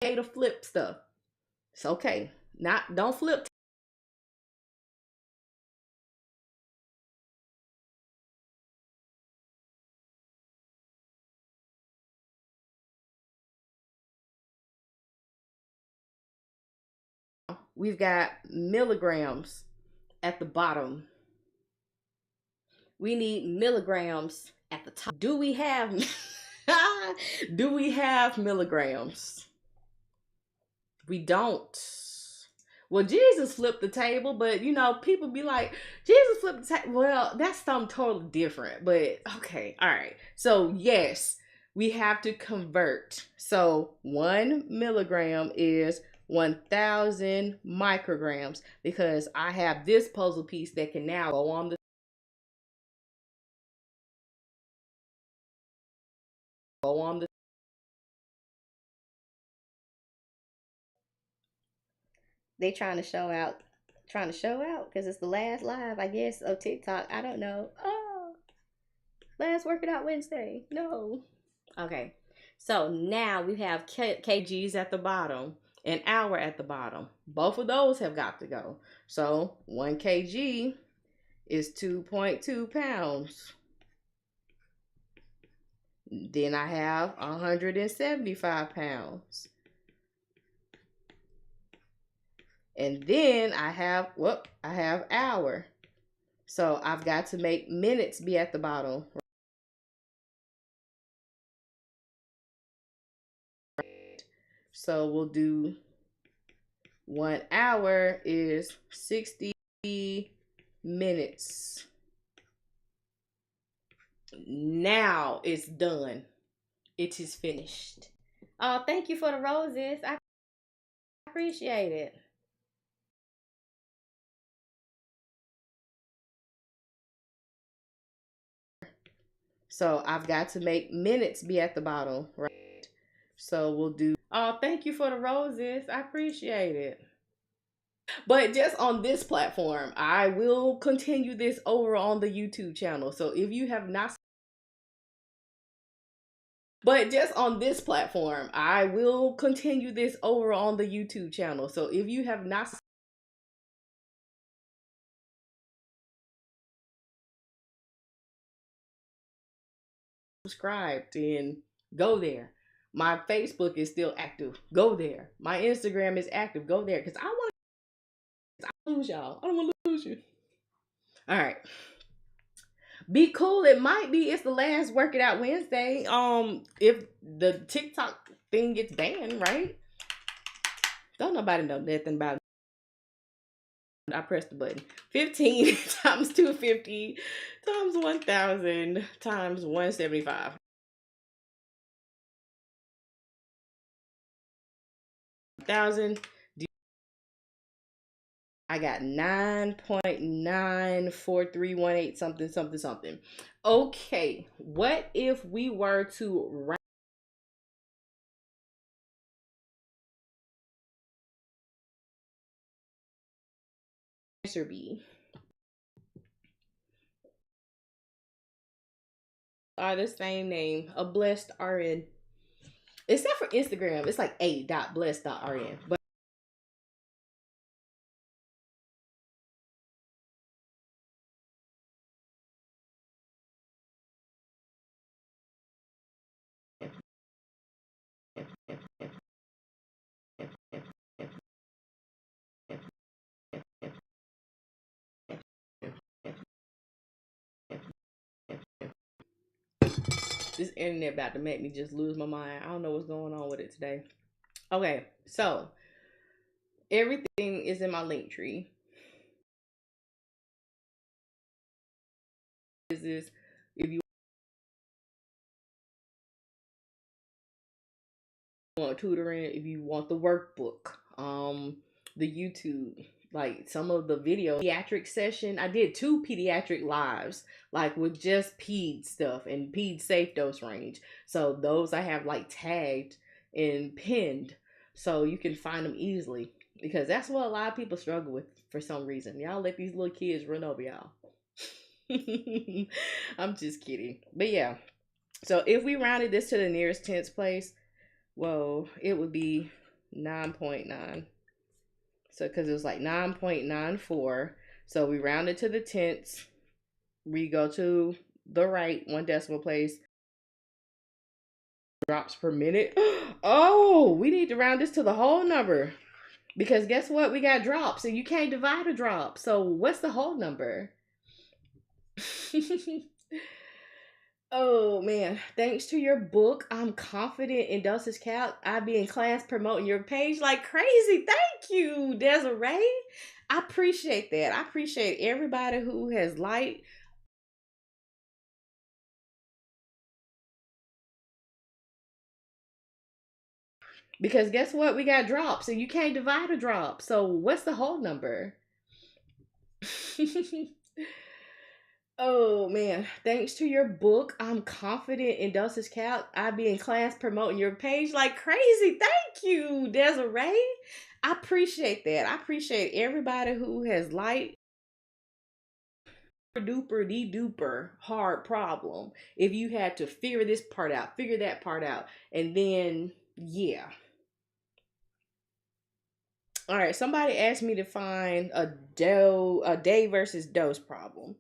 to flip stuff. It's okay. Don't flip. We've got milligrams at the bottom. We need milligrams at the top. Do we have do we have milligrams? We don't. Well, Jesus flipped the table, but you know, people be like, Jesus flipped the table. Well, that's something totally different. But okay, all right. So yes, we have to convert. So 1 milligram is 1,000 micrograms because I have this puzzle piece that can now go on the they trying to show out because it's the last live, I guess, of TikTok. I don't know. Oh, last working out Wednesday. No. Okay. So now we have kgs at the bottom, an hour at the bottom. Both of those have got to go. So 1 kg is 2.2 pounds. Then I have 175 pounds. And then I have hour. So I've got to make minutes be at the bottom. So we'll do 1 hour is 60 minutes. Now it's done. It is finished. Oh, thank you for the roses. I appreciate it. So I've got to make minutes be at the bottom, right? So we'll do, oh, thank you for the roses. I appreciate it. But just on this platform, I will continue this over on the YouTube channel. So if you have not, but just on this platform, I will continue this over on the YouTube channel. So if you have not subscribed, and go there. My Facebook is still active. Go there. My Instagram is active. Go there because I want to lose y'all. I don't want to lose you. All right. Be cool. It might be it's the last Work It Out Wednesday. If the TikTok thing gets banned, right? Don't nobody know nothing about it. I pressed the button. 15 times 250 times 1,000 times 175. 1,000. I got 9.94318 something something something. Okay, what if we were to round answer B? Are the same name, a blessed RN. Except for Instagram, it's like a.blessed.rn. But this internet about to make me just lose my mind. I don't know what's going on with it today. Okay, so everything is in my link tree. Is if you want tutoring, if you want the workbook, the YouTube, like some of the video pediatric session. I did 2 pediatric lives, like with just ped stuff and ped safe dose range. So those I have like tagged and pinned so you can find them easily, because that's what a lot of people struggle with for some reason. Y'all let these little kids run over y'all. I'm just kidding. But yeah, so if we rounded this to the nearest tenths place, whoa, it would be 9.9. So because it was like 9.94. So we rounded to the tenths. We go to the right 1 decimal place. Drops per minute. Oh, we need to round this to the whole number. Because guess what? We got drops and you can't divide a drop. So what's the whole number? Oh man, thanks to your book, I'm confident in dosage calc. I be in class promoting your page like crazy. Thank you, Desiree. I appreciate that. I appreciate everybody who has liked. Because guess what? We got drops, and you can't divide a drop. So what's the whole number? Oh man, thanks to your book, I'm confident in dosage calc. I be in class promoting your page like crazy. Thank you, Desiree. I appreciate that. I appreciate everybody who has liked duper de duper hard problem. If you had to figure this part out, figure that part out, and then yeah. All right, somebody asked me to find a day versus dose problem.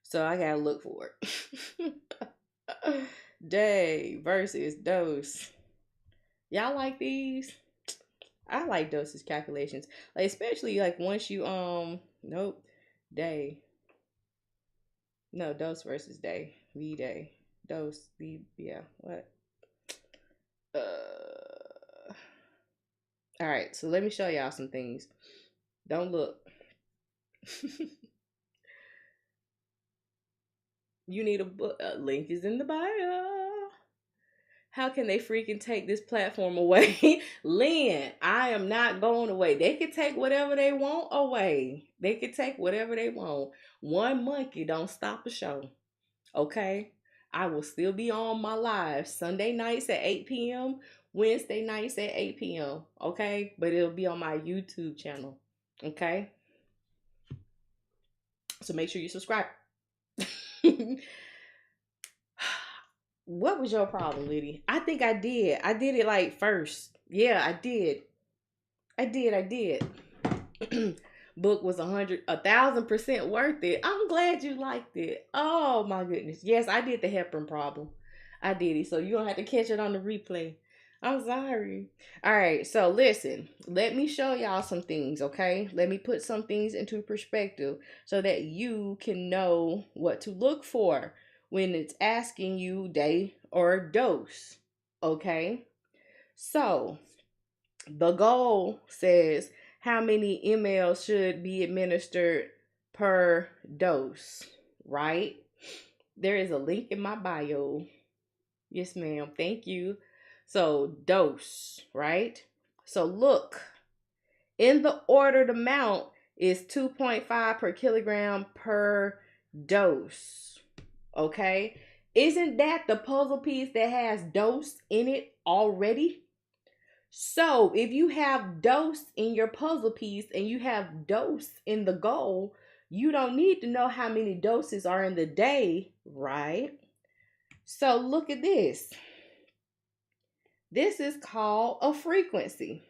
So I gotta look for it. Day versus dose. Y'all like these? I like dosage calculations. Like especially like once you nope. Day. No, dose versus day. V day. Dose. V yeah. What? Alright, so let me show y'all some things. Don't look. You need a book. Link is in the bio. How can they freaking take this platform away? Lynn, I am not going away. They can take whatever they want away. They can take whatever they want. One monkey don't stop a show. Okay? I will still be on my live Sunday nights at 8 p.m., Wednesday nights at 8 p.m. Okay? But it'll be on my YouTube channel. Okay? So make sure you subscribe. What was your problem, Liddy? I think I did. I did it like first. Yeah, I did. I did. Book was 1,000% worth it. I'm glad you liked it. Oh my goodness. Yes, I did the heparin problem. I did it. So you don't have to catch it on the replay. I'm sorry. All right. So listen, let me show y'all some things, okay? Let me put some things into perspective so that you can know what to look for when it's asking you day or dose, okay? So the goal says how many ml should be administered per dose, right? There is a link in my bio. Yes, ma'am. Thank you. So, dose, right? So, look, in the ordered amount is 2.5 per kilogram per dose. Okay? Isn't that the puzzle piece that has dose in it already? So if you have dose in your puzzle piece and you have dose in the goal, you don't need to know how many doses are in the day, right? So look at this. This is called a frequency.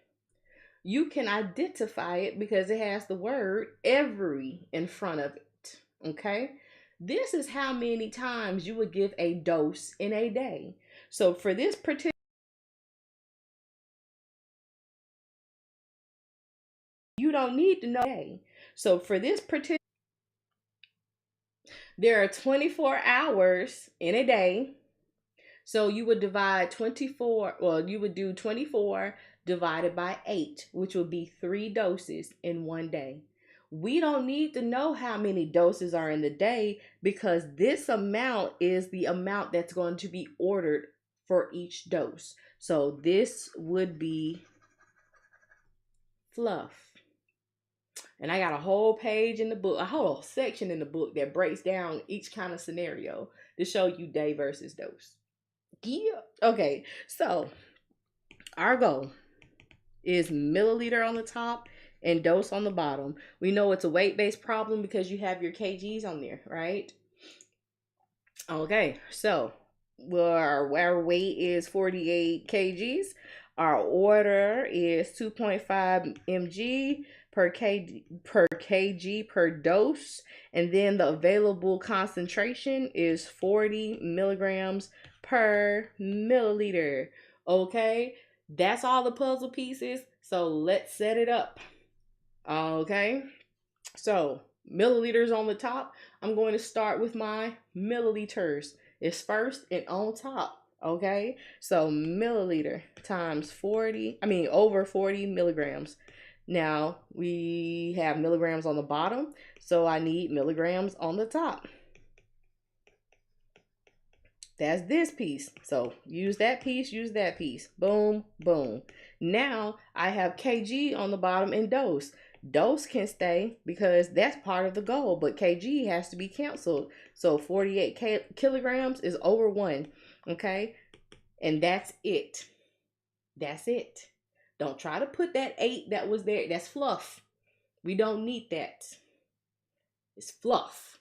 You can identify it because it has the word every in front of it, okay? This is how many times you would give a dose in a day. So for this particular, you don't need to know. So for this particular, there are 24 hours in a day. So you would divide 24, well, you would do 24 divided by 8, which would be 3 doses in one day. We don't need to know how many doses are in the day because this amount is the amount that's going to be ordered for each dose. So this would be fluff. And I got a whole page in the book, a whole section in the book that breaks down each kind of scenario to show you day versus dose. Yeah. Okay. So our goal is milliliter on the top and dose on the bottom. We know it's a weight-based problem because you have your kgs on there, right? Okay. So our weight is 48 kgs. Our order is 2.5 mg per kg per dose, and then the available concentration is 40 milligrams per milliliter. Okay, that's all the puzzle pieces. So let's set it up. Okay, so milliliters on the top, I'm going to start with my milliliters. It's first and on top. Okay, so milliliter times 40, over 40 milligrams. Now we have milligrams on the bottom, so I need milligrams on the top. That's this piece. So use that piece. Boom, boom. Now I have kg on the bottom and dose. Dose can stay because that's part of the goal, but kg has to be canceled. So 48 kilograms is over 1. Okay, and that's it. That's it. Don't try to put that 8 that was there. That's fluff. We don't need that. It's fluff.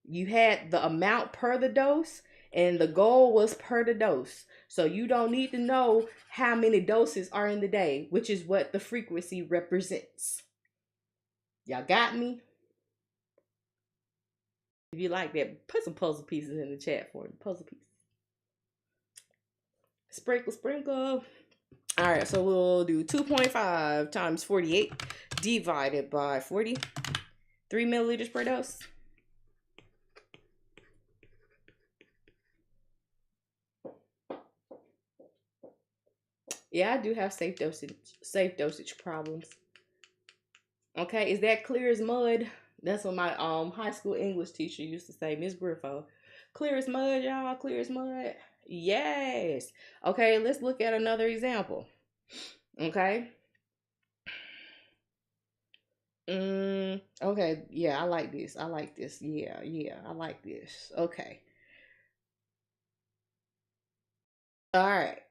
You had the amount per the dose, and the goal was per the dose. So you don't need to know how many doses are in the day, which is what the frequency represents. Y'all got me? If you like that, put some puzzle pieces in the chat for me. Puzzle pieces. Sprinkle, sprinkle. All right, so we'll do 2.5 times 48 divided by 40. 3 milliliters per dose. Yeah, I do have safe dosage problems. Okay, is that clear as mud? That's what my high school English teacher used to say, Miss Griffo. Clear as mud, y'all. Clear as mud. Yes. Okay, let's look at another example. Okay. Okay. Yeah, I like this. Yeah, I like this. Okay. All right.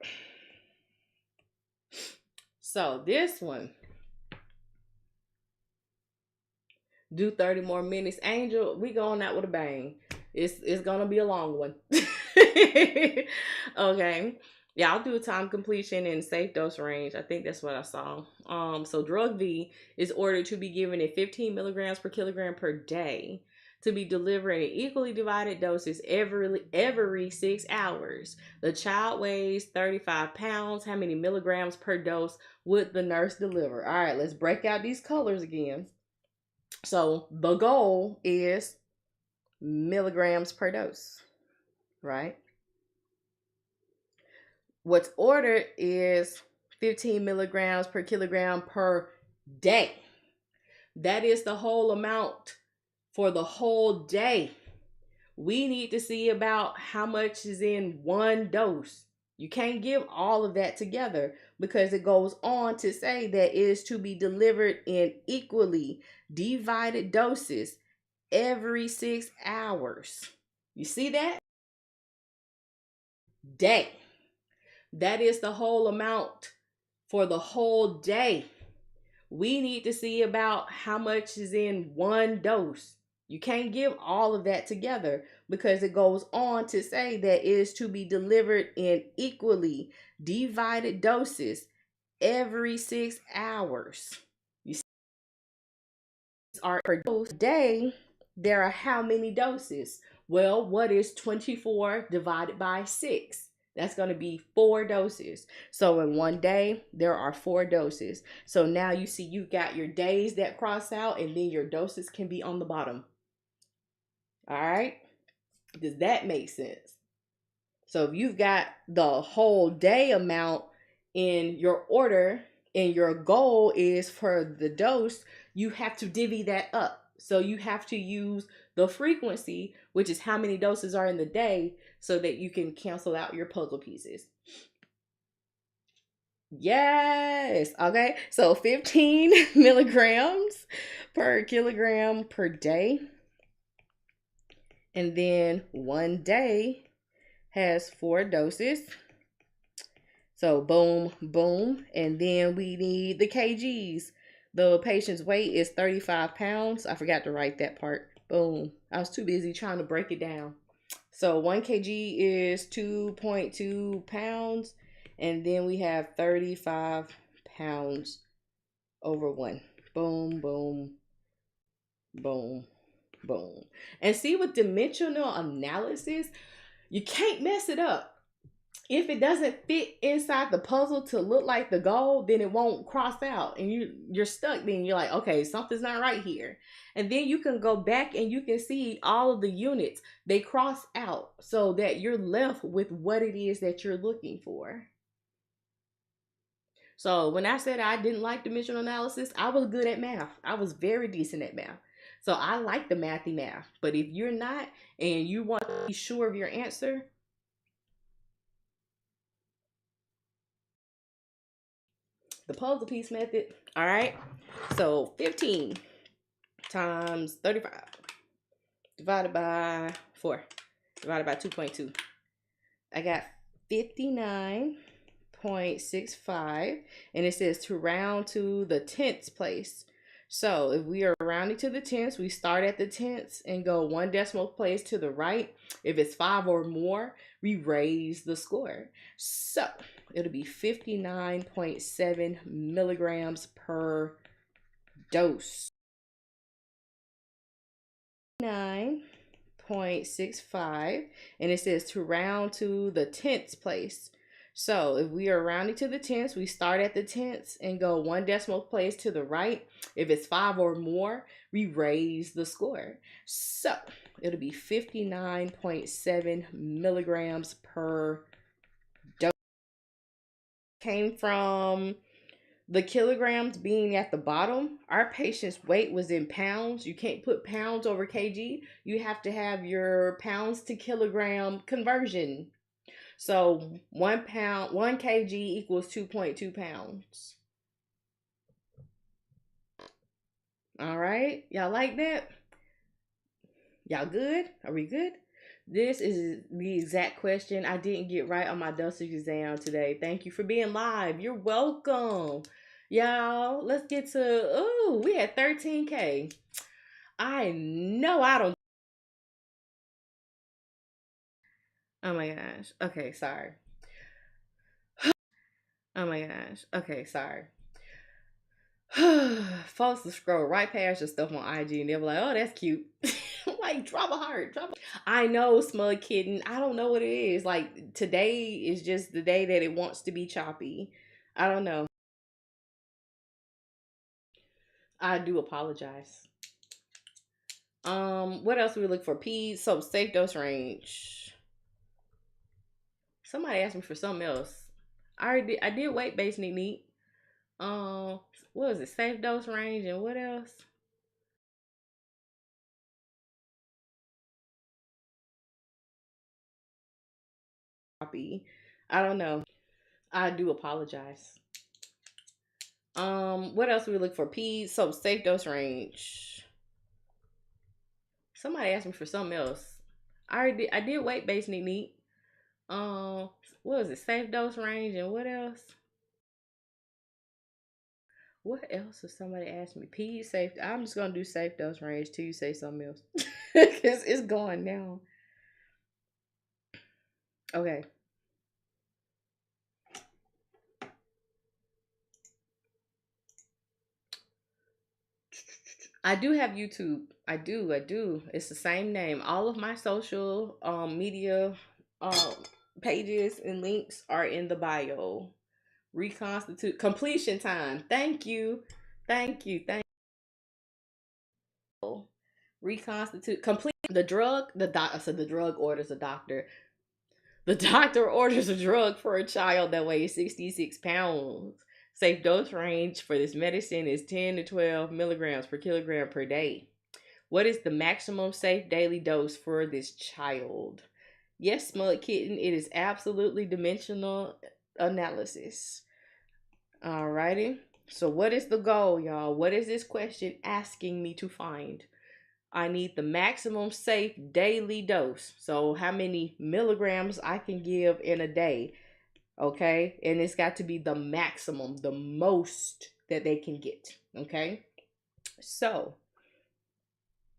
So this one, do 30 more minutes. Angel, we going out with a bang. It's gonna be a long one. Okay. Yeah, I'll do a time completion and safe dose range. I think that's what I saw. So drug V is ordered to be given at 15 milligrams per kilogram per day to be delivered in equally divided doses every 6 hours. The child weighs 35 pounds. How many milligrams per dose would the nurse deliver? All right, let's break out these colors again. So the goal is milligrams per dose, right? What's ordered is 15 milligrams per kilogram per day. That is the whole amount for the whole day. We need to see about how much is in one dose. You can't give all of that together because it goes on to say that it is to be delivered in equally divided doses every 6 hours. You see that? Day. That is the whole amount for the whole day. We need to see about how much is in one dose. You can't give all of that together because it goes on to say that it is to be delivered in equally divided doses every 6 hours. You see, are per dose day. There are how many doses? Well, what is 24 divided by 6? That's going to be 4 doses. So in one day, there are 4 doses. So now you see you got your days that cross out, and then your doses can be on the bottom. All right. Does that make sense? So if you've got the whole day amount in your order and your goal is for the dose, you have to divvy that up. So you have to use the frequency, which is how many doses are in the day, so that you can cancel out your puzzle pieces. Yes. Okay. So 15 milligrams per kilogram per day. And then one day has 4 doses. So boom, boom. And then we need the kgs. The patient's weight is 35 pounds. I forgot to write that part. Boom. I was too busy trying to break it down. So 1 kg is 2.2 pounds. And then we have 35 pounds over 1. Boom, boom, boom, boom. And see, with dimensional analysis, you can't mess it up. if it doesn't fit inside the puzzle to look like the goal, then it won't cross out, and you're stuck. Then you're like, okay, something's not right here, and then you can go back and you can see all of the units they cross out, so that you're left with what it is that you're looking for. So when I said I didn't like dimensional analysis, I was good at math. I was very decent at math. So I like the mathy math. But if you're not and you want to be sure of your answer, the puzzle piece method. All right. So 15 times 35 divided by 4 divided by 2.2. I got 59.65, and it says to round to the tenths place. So if we are rounding to the tenths, we start at the tenths and go one decimal place to the right. If it's 5 or more, we raise the score. So it'll be 59.7 milligrams per dose. 9.65, and it says to round to the tenths place. So if we are rounding to the tenths, we start at the tenths and go one decimal place to the right. If it's 5 or more, we raise the score. So it'll be 59.7 milligrams per dose. Came from the kilograms being at the bottom. Our patient's weight was in pounds. You can't put pounds over kg. You have to have your pounds to kilogram conversion. So 1 pound, 1 kg equals 2.2 pounds. All right. Y'all like that? Y'all good? Are we good? This is the exact question I didn't get right on my dosage exam today. Thank you for being live. You're welcome. Y'all, let's get to, oh, we had 13K. I know I don't. Oh my gosh. Okay, sorry. Oh my gosh. Okay, sorry. Folks will scroll right past your stuff on IG and they'll be like, oh, that's cute. Like, drop a heart. I know, Smug Kitten. I don't know what it is. Like, today is just the day that it wants to be choppy. I don't know. I do apologize. What else do we look for? Peds, so safe dose range. Somebody asked me for something else. I did weight based neat. What was it? Safe dose range and what else? I don't know. I do apologize. What else do we look for? Peds, so safe dose range. Somebody asked me for something else. I did weight based neat. What was it? Safe dose range and what else? What else if somebody asked me? Peds safe. I'm just gonna do safe dose range till you say something else. Cause it's going now. Okay. I do have YouTube. I do. It's the same name. All of my social media um pages and links are in the bio. Reconstitute completion time. Thank you. Thank you. Thank you. Reconstitute complete the drug, the doc I said the drug orders a doctor. The doctor orders a drug for a child that weighs 66 pounds. Safe dose range for this medicine is 10 to 12 milligrams per kilogram per day. What is the maximum safe daily dose for this child? Yes, Smug Kitten, it is absolutely dimensional analysis. Alrighty. So what is the goal, y'all? What is this question asking me to find? I need the maximum safe daily dose. So how many milligrams I can give in a day. Okay. And it's got to be the maximum, the most that they can get. Okay. So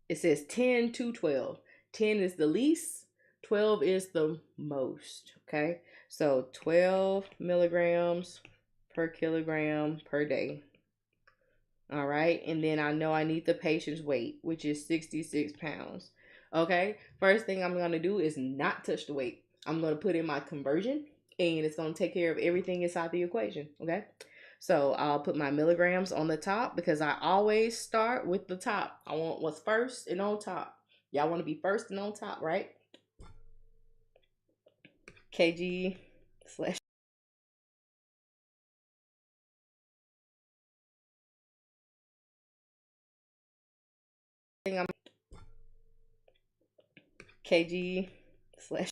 it says 10 to 12. 10 is the least. 12 is the most. Okay. So 12 milligrams per kilogram per day. All right. And then I know I need the patient's weight, which is 66 pounds. Okay. First thing I'm going to do is not touch the weight. I'm going to put in my conversion and it's going to take care of everything inside the equation. Okay. So I'll put my milligrams on the top because I always start with the top. I want what's first and on top. Y'all want to be first and on top, right? kg slash I'm kg slash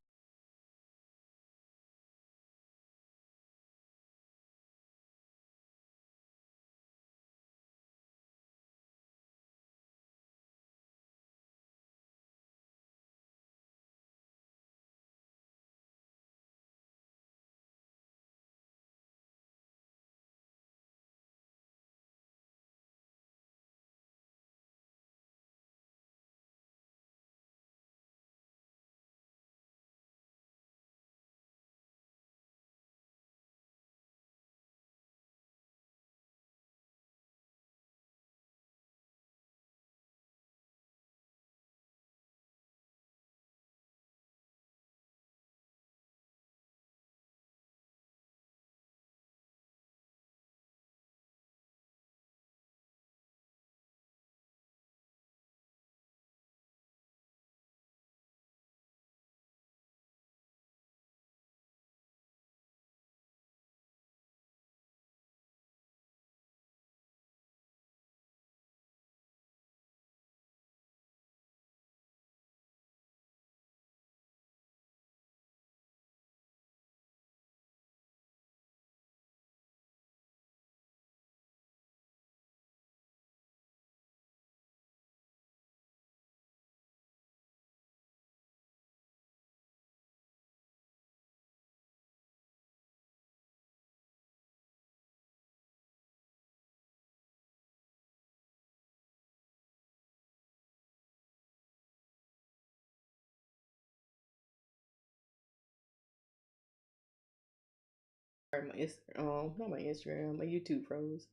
not my Instagram, my YouTube froze.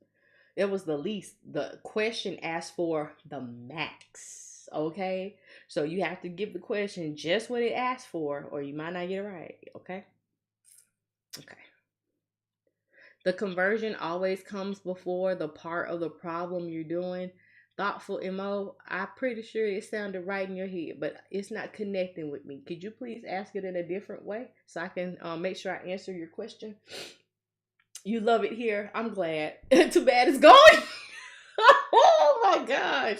It was the least. The question asked for the max. Okay, so you have to give the question just what it asked for, or you might not get it right. Okay. Okay. The conversion always comes before the part of the problem you're doing. Thoughtful MO, I'm pretty sure it sounded right in your head, but it's not connecting with me. Could you please ask it in a different way so I can make sure I answer your question? You love it here. I'm glad. Too bad it's going. Oh my gosh.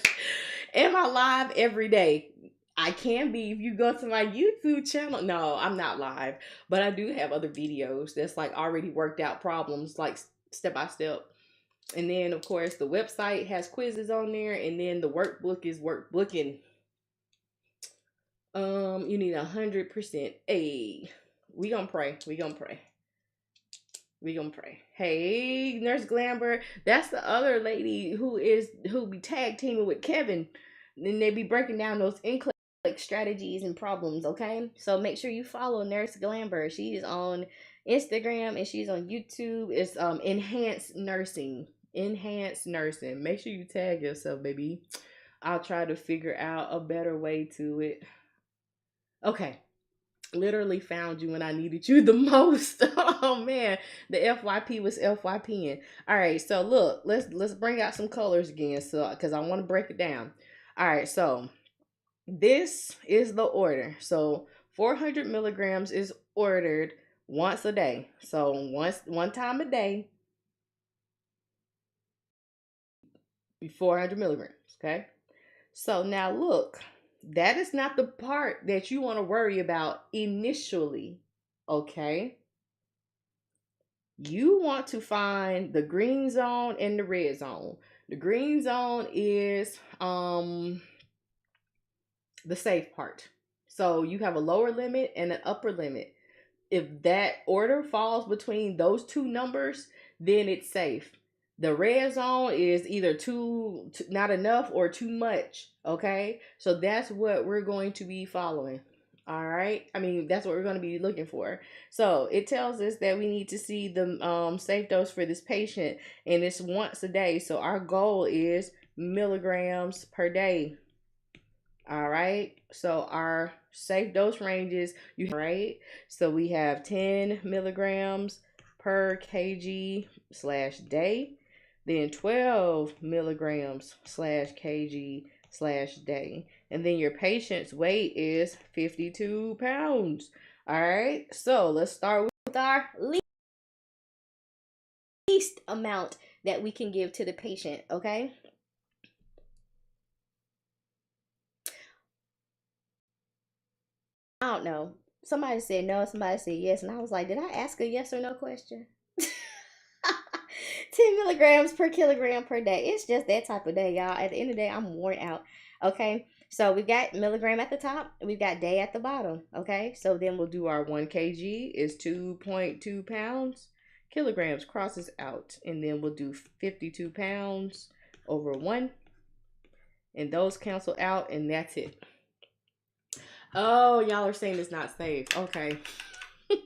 Am I live every day? I can be if you go to my YouTube channel. No, I'm not live, but I do have other videos that's like already worked out problems, like step by step. And then of course the website has quizzes on there, and then the workbook is workbooking. You need 100%. Hey, we gonna pray. We gonna pray. We gonna pray. Hey, Nurse Glamber, that's the other lady who be tag teaming with Kevin, and they be breaking down those NCLEX strategies and problems. Okay, so make sure you follow Nurse Glamber. She's on Instagram and she's on YouTube. It's Enhanced Nursing. Enhanced Nursing. Make sure you tag yourself, baby. I'll try to figure out a better way to it. Okay. Literally found you when I needed you the most. Oh man, the FYP was FYPing. All right, so look, let's bring out some colors again, so because I want to break it down. All right, so this is the order. So 400 milligrams is ordered once a day. So one time a day, 400 milligrams. Okay. So now look, that is not the part that you want to worry about initially. Okay. You want to find the green zone and the red zone. The green zone is the safe part. So you have a lower limit and an upper limit. If that order falls between those two numbers, then it's safe. The red zone is either too not enough or too much. Okay, so that's what we're going to be following. All right, I mean that's what we're going to be looking for. So it tells us that we need to see the safe dose for this patient, and it's once a day. So our goal is milligrams per day. All right. So our safe dose ranges, right? So we have 10 milligrams per kg slash day, then 12 milligrams slash kg slash day. And then your patient's weight is 52 pounds. All right. So let's start with our least amount that we can give to the patient. Okay. I don't know. Somebody said no, somebody said yes, and I was like, did I ask a yes or no question? 10 milligrams per kilogram per day. It's just that type of day, y'all. At the end of the day, I'm worn out. Okay. So we've got milligram at the top, we've got day at the bottom. Okay. So then we'll do our 1 kg is 2.2 pounds. Kilograms crosses out. And then we'll do 52 pounds over 1. And those cancel out, and that's it. Oh, y'all are saying it's not safe. Okay. I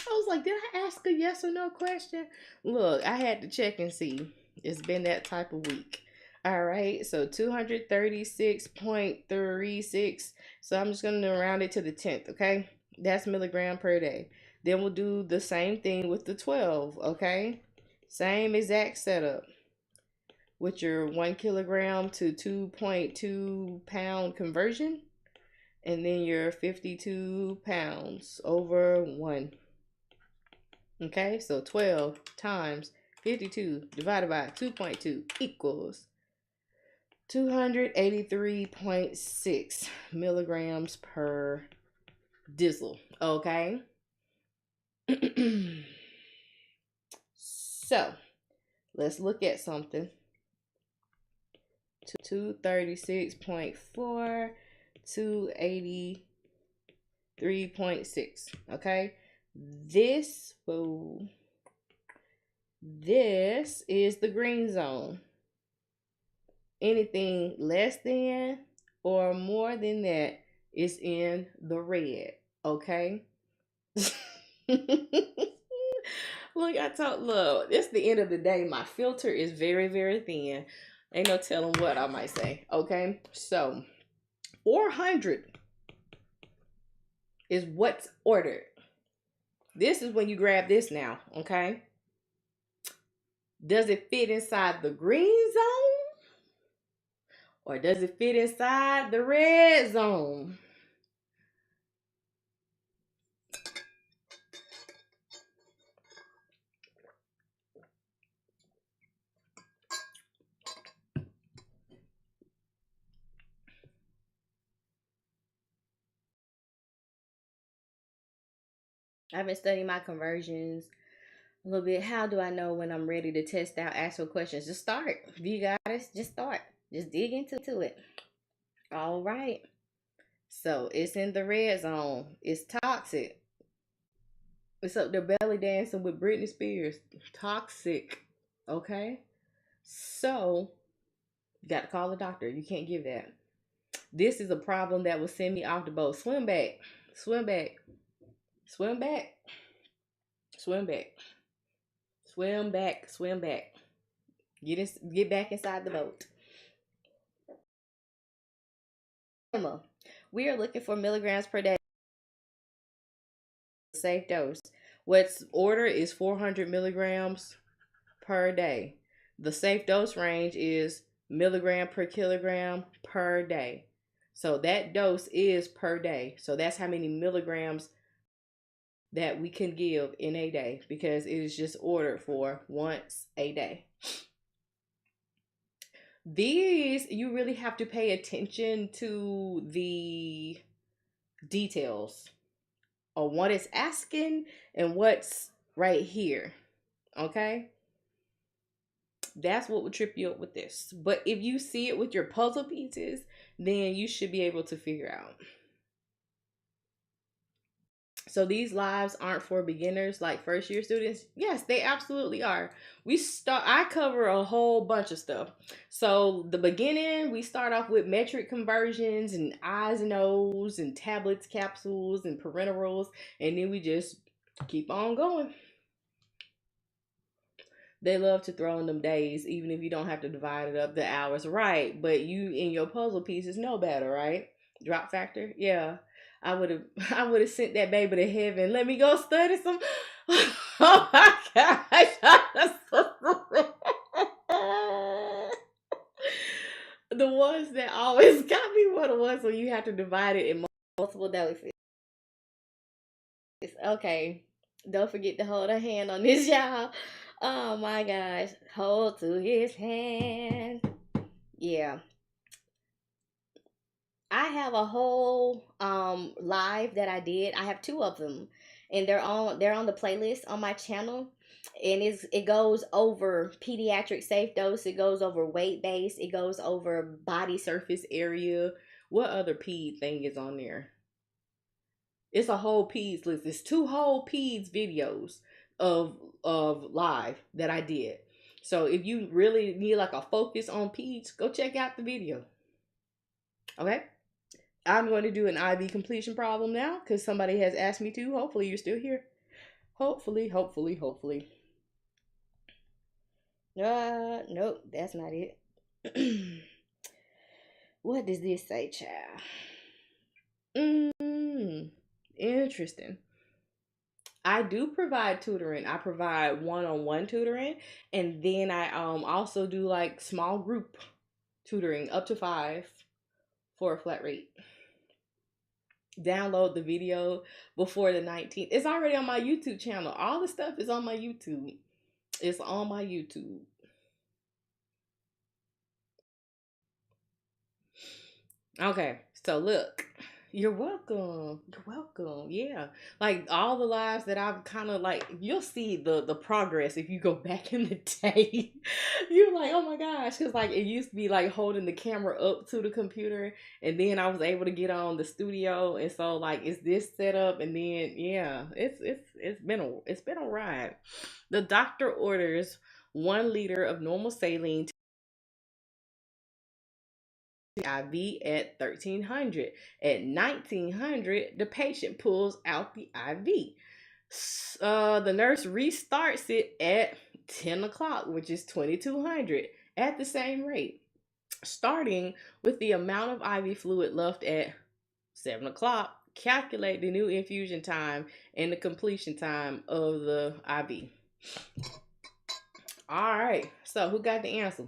was like, did I ask a yes or no question? Look, I had to check and see. It's been that type of week. All right, so 236.36. So I'm just going to round it to the 10th, okay? That's milligram per day. Then we'll do the same thing with the 12, okay? Same exact setup with your 1 kilogram to 2.2 pound conversion. And then you're 52 pounds over 1. Okay, so 12 times 52 divided by 2.2 equals 283.6 milligrams per dizzle. Okay. So let's look at something. 236.4, 283.6. Okay. This is the green zone. Anything less than or more than that is in the red. Okay. Look, it's the end of the day. My filter is very, very thin. Ain't no telling what I might say. Okay. So 400 is what's ordered. This is when you grab this now. Okay. Does it fit inside the green zone? Or does it fit inside the red zone? I've been studying my conversions a little bit. How do I know when I'm ready to test out actual questions? Just start. If you got it, just start. Just dig into it. All right. So it's in the red zone. It's toxic. It's up there belly dancing with Britney Spears. Toxic. Okay. So you got to call the doctor. You can't give that. This is a problem that will send me off the boat. Swim back. Swim back. Swim back. Swim back. Swim back. Swim back. Get back inside the boat. We are looking for milligrams per day. Safe dose. What's order is 400 milligrams per day. The safe dose range is milligram per kilogram per day. So that dose is per day. So that's how many milligrams that we can give in a day, because it is just ordered for once a day. These, you really have to pay attention to the details on what it's asking and what's right here. Okay? That's what would trip you up with this. But if you see it with your puzzle pieces, then you should be able to figure out. So these lives aren't for beginners like first year students. Yes, they absolutely are. I cover a whole bunch of stuff. So the beginning, we start off with metric conversions and I's and O's and tablets, capsules, and parenterals, and then we just keep on going. They love to throw in them days, even if you don't have to divide it up the hours, right? But you in your puzzle pieces know better, right? Drop factor. Yeah. I would have I would have sent that baby to heaven. Let me go study some. Oh my gosh. The ones that always got me were the ones where you have to divide it in multiple doses. Okay. Don't forget to hold a hand on this, y'all. Oh my gosh. Hold to his hand. Yeah. I have a whole live that I did. I have two of them, and they're on the playlist on my channel. And it goes over pediatric safe dose, it goes over weight base, it goes over body surface area. What other ped thing is on there? It's a whole peds list. It's two whole peds videos of live that I did. So if you really need like a focus on peds, go check out the video. Okay? I'm going to do an IV completion problem now because somebody has asked me to. Hopefully you're still here. Hopefully. Nope, that's not it. What does this say, child? Interesting. I do provide tutoring. I provide one-on-one tutoring, and then I also do like small group tutoring up to 5 for a flat rate. Download the video before the 19th. It's already on my YouTube channel. All the stuff is on my YouTube. It's on my YouTube. Okay, so look. You're welcome. You're welcome. Yeah. Like all the lives that I've kind of like, you'll see the progress if you go back in the day. You're like, oh my gosh. Because like it used to be like holding the camera up to the computer. And then I was able to get on the studio. And so like it's this setup. And then yeah, it's been a ride. The doctor orders 1 liter of normal saline IV at 1300. At 1900, the patient pulls out the IV. The nurse restarts it at 10 o'clock, which is 2200, at the same rate, starting with the amount of IV fluid left at 7 o'clock. Calculate the new infusion time and the completion time of the IV. All right, so who got the answer?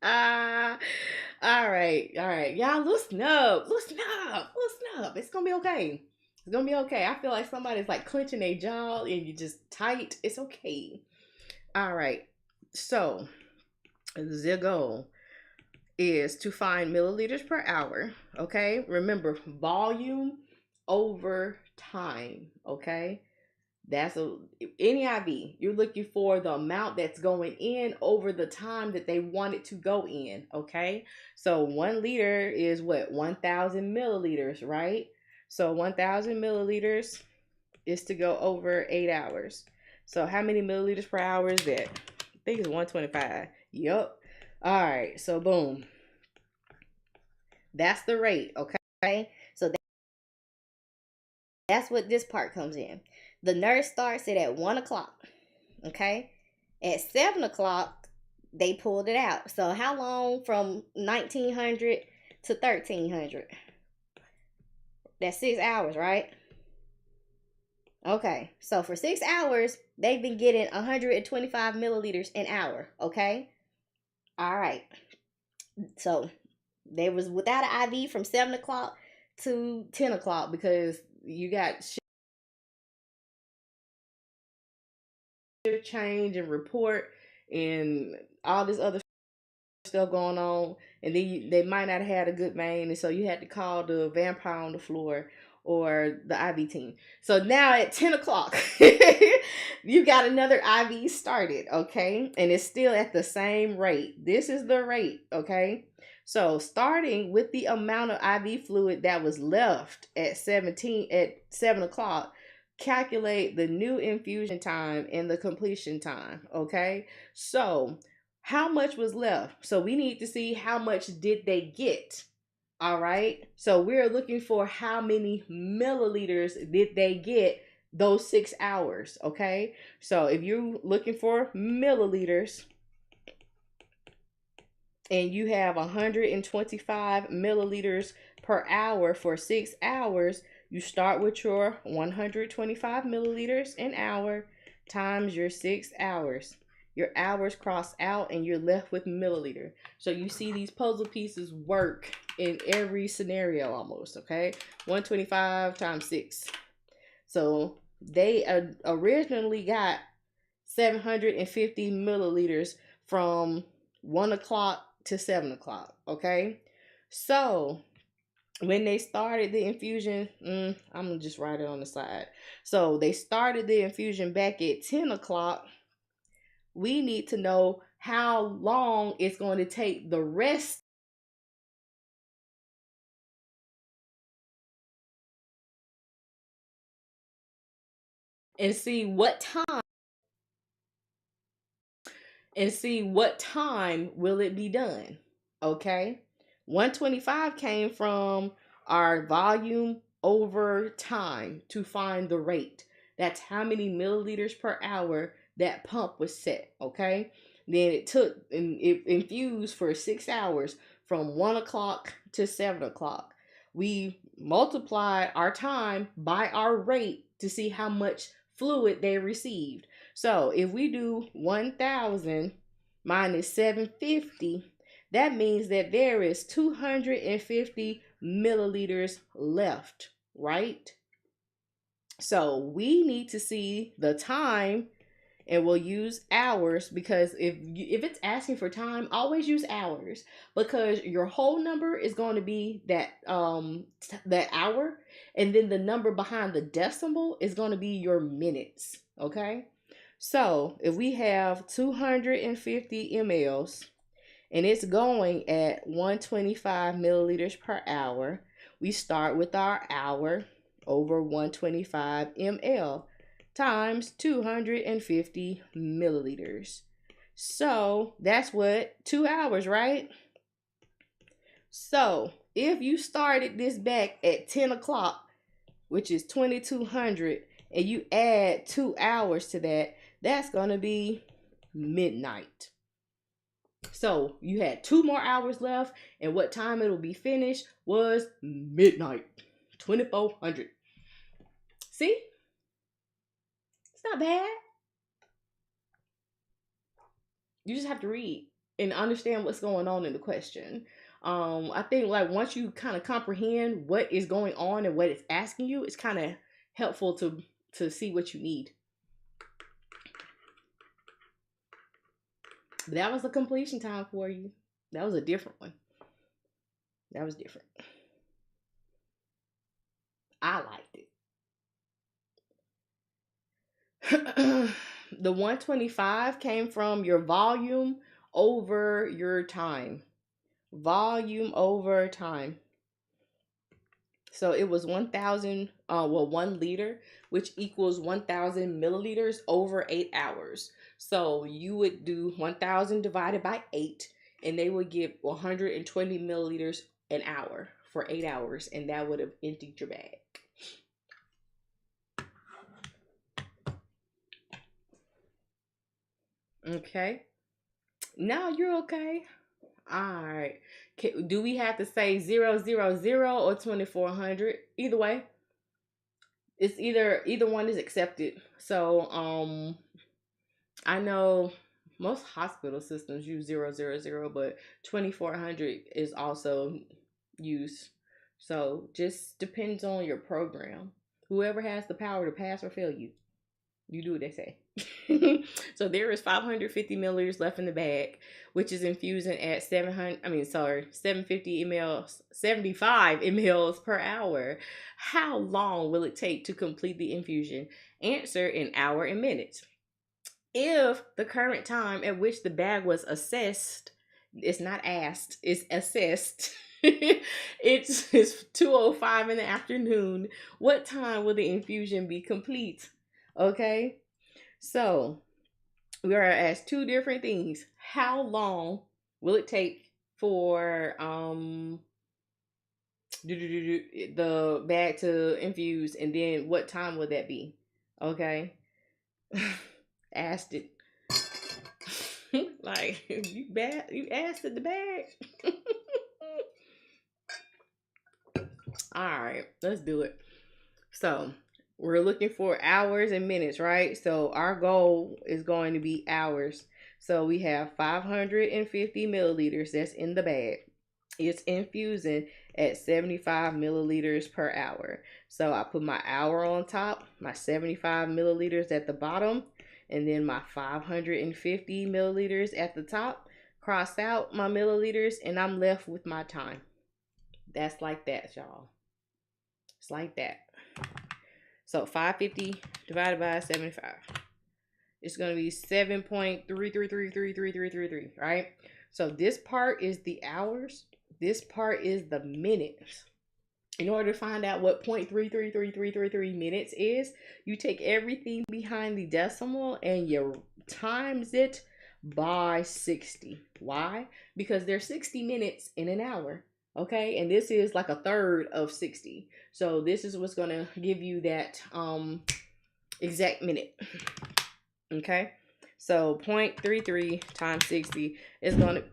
Ah, all right. Y'all loosen up. Loosen up. Loosen up. It's gonna be okay. It's gonna be okay. I feel like somebody's like clenching their jaw and you just tight. It's okay. All right. So the goal is to find milliliters per hour. Okay. Remember, volume over time. Okay. That's any IV. You're looking for the amount that's going in over the time that they want it to go in. Okay. So 1 liter is what? 1000 milliliters, right? So 1000 milliliters is to go over 8 hours. So how many milliliters per hour is that? I think it's 125. Yup. All right. So boom. That's the rate. Okay. So that's what this part comes in. The nurse starts it at 1 o'clock. Okay. At 7 o'clock, they pulled it out. So how long from 1900 to 1300? That's 6 hours, right? Okay. So for 6 hours, they've been getting 125 milliliters an hour. Okay. All right. So they was without an IV from 7 o'clock to 10 o'clock because you got change and report and all this other stuff going on, and then they might not have had a good vein, and so you had to call the vampire on the floor or the IV team. So now at 10 o'clock, you got another IV started, okay? And it's still at the same rate. This is the rate, okay? So starting with the amount of IV fluid that was left at 7 o'clock, calculate the new infusion time and the completion time, okay? So how much was left? So we need to see how much did they get. All right. So we're looking for how many milliliters did they get those 6 hours. Okay, so if you're looking for milliliters and you have 125 milliliters per hour for 6 hours, you start with your 125 milliliters an hour times your 6 hours. Your hours cross out and you're left with milliliter. So you see these puzzle pieces work in every scenario almost, okay? 125 times 6. So they originally got 750 milliliters from 1 o'clock to 7 o'clock, okay? So when they started the infusion, I'm gonna just write it on the side. So they started the infusion back at 10 o'clock. We need to know how long it's going to take the rest and see what time will it be done. Okay? 125 came from our volume over time to find the rate. That's how many milliliters per hour that pump was set. Okay? Then it infused for 6 hours from 1 o'clock to 7 o'clock. We multiplied our time by our rate to see how much fluid they received. So if we do 1,000 minus 750, that means that there is 250 milliliters left, right? So we need to see the time, and we'll use hours, because if it's asking for time, always use hours, because your whole number is going to be that hour, and then the number behind the decimal is going to be your minutes. Okay, so if we have 250 mLs and it's going at 125 milliliters per hour, we start with our hour over 125 ml times 250 milliliters. So that's what, 2 hours, right? So if you started this back at 10 o'clock, which is 2200, and you add 2 hours to that, that's going to be midnight. So you had 2 more hours left, and what time it'll be finished was midnight, 2400. See? It's not bad. You just have to read and understand what's going on in the question. I think like once you kind of comprehend what is going on and what it's asking you, it's kind of helpful to see what you need. But that was the completion time for you. That was a different one. That was different. I liked it. The 125 came from your volume over your time. Volume over time. So it was 1,000, 1 liter, which equals 1,000 milliliters over 8 hours. So you would do 1,000 divided by 8, and they would give 120 milliliters an hour for 8 hours, and that would have emptied your bag. Okay. Now you're okay. All right. Do we have to say 000 or 2,400? Either way, it's either one is accepted. So I know most hospital systems use 000, but 2,400 is also used. So just depends on your program. Whoever has the power to pass or fail you, you do what they say. So there is 550 milliliters left in the bag, which is infusing at 750 mLs, 75 mLs per hour. How long will it take to complete the infusion? Answer in hour and minutes. If the current time at which the bag was assessed, it's not asked, it's assessed. it's 2:05 in the afternoon. What time will the infusion be complete? Okay, so we are asked two different things. How long will it take for the bag to infuse, and then what time will that be? Okay. Asked it. Like you asked it the bag. All right, let's do it. So we're looking for hours and minutes, right? So our goal is going to be hours. So we have 550 milliliters that's in the bag. It's infusing at 75 milliliters per hour. So I put my hour on top, my 75 milliliters at the bottom, and then my 550 milliliters at the top. Cross out my milliliters, and I'm left with my time. That's like that, y'all. It's like that. So 550 divided by 75. It's going to be 7.3333333, right? So this part is the hours. This part is the minutes. In order to find out what 0.333333 minutes is, you take everything behind the decimal and you times it by 60. Why? Because there's 60 minutes in an hour. Okay, and this is like a third of 60. So this is what's gonna give you that exact minute. Okay, so 0.33 times 60 is gonna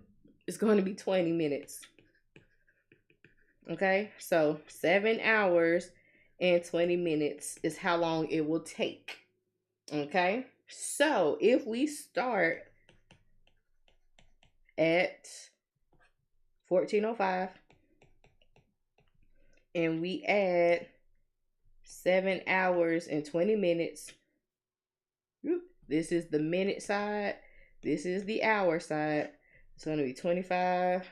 be 20 minutes. Okay, so 7 hours and 20 minutes is how long it will take. Okay, so if we start at 14:05 and we add 7 hours and 20 minutes, this is the minute side, this is the hour side. It's going to be 25,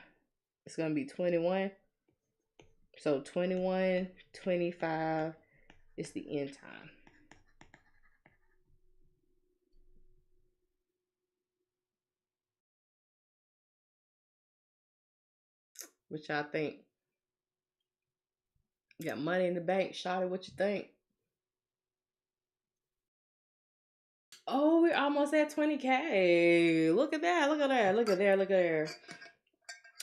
it's going to be 21. So 21, 25 is the end time. What y'all think? You got money in the bank, Shawty, what you think? Oh, we're almost at 20K. Look at that, look at that, look at there, look at there.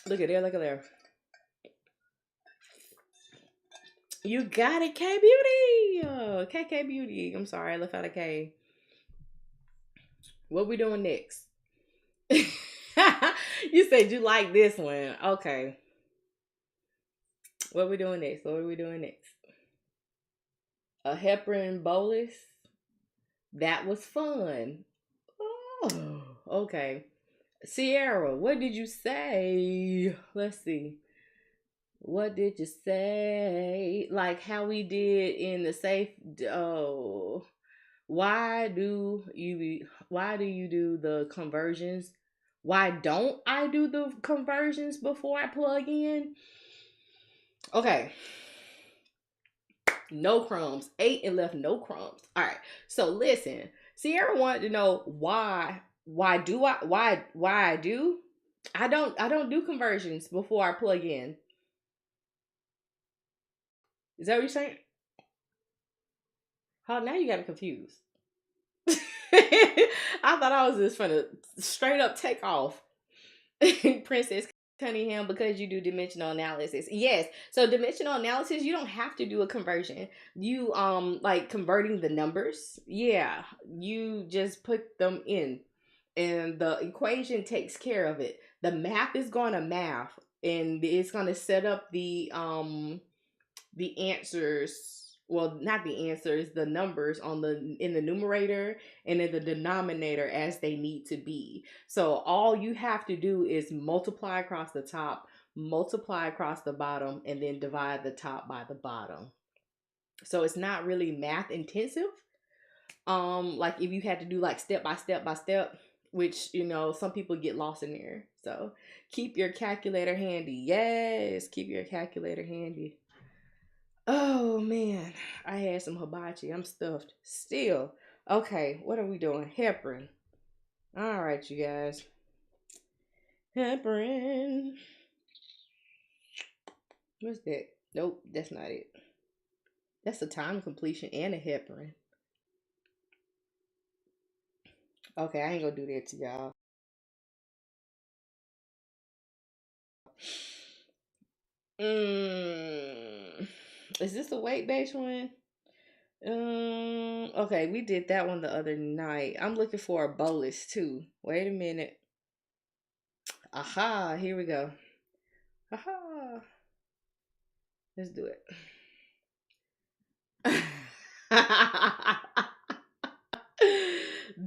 Look at there, look at there. You got it, K Beauty. KK Beauty. I'm sorry, I left out a K. What we doing next? You said you like this one. Okay. What we doing next? What are we doing next? A heparin bolus. That was fun. Oh, okay. Sierra, what did you say? Let's see. What did you say? Like how we did in the safe. Oh, why do you do the conversions? Why don't I do the conversions before I plug in? Okay. No crumbs. Ate and left no crumbs. All right. So listen, Sierra wanted to know why I do. I don't do conversions before I plug in. Is that what you're saying? Oh, now you got me confused. I thought I was just gonna straight up take off. Princess Cunningham, because you do dimensional analysis. Yes. So dimensional analysis, you don't have to do a conversion. You like converting the numbers. Yeah. You just put them in and the equation takes care of it. The math is going to math and it's going to set up the answers, well, not the answers, the numbers on the in the numerator and in the denominator as they need to be. So all you have to do is multiply across the top, multiply across the bottom, and then divide the top by the bottom. So it's not really math intensive. Like if you had to do like step by step by step, which some people get lost in there. So keep your calculator handy. Yes, keep your calculator handy. Oh man, I had some hibachi. I'm stuffed still. Okay, what are we doing? Heparin. All right, you guys. Heparin. What's that? Nope, that's not it. That's a time completion and a heparin. Okay, I ain't gonna do that to y'all. Is this a weight-based one? Okay, we did that one the other night. I'm looking for a bolus too. Wait a minute. Aha, here we go. Aha. Let's do it.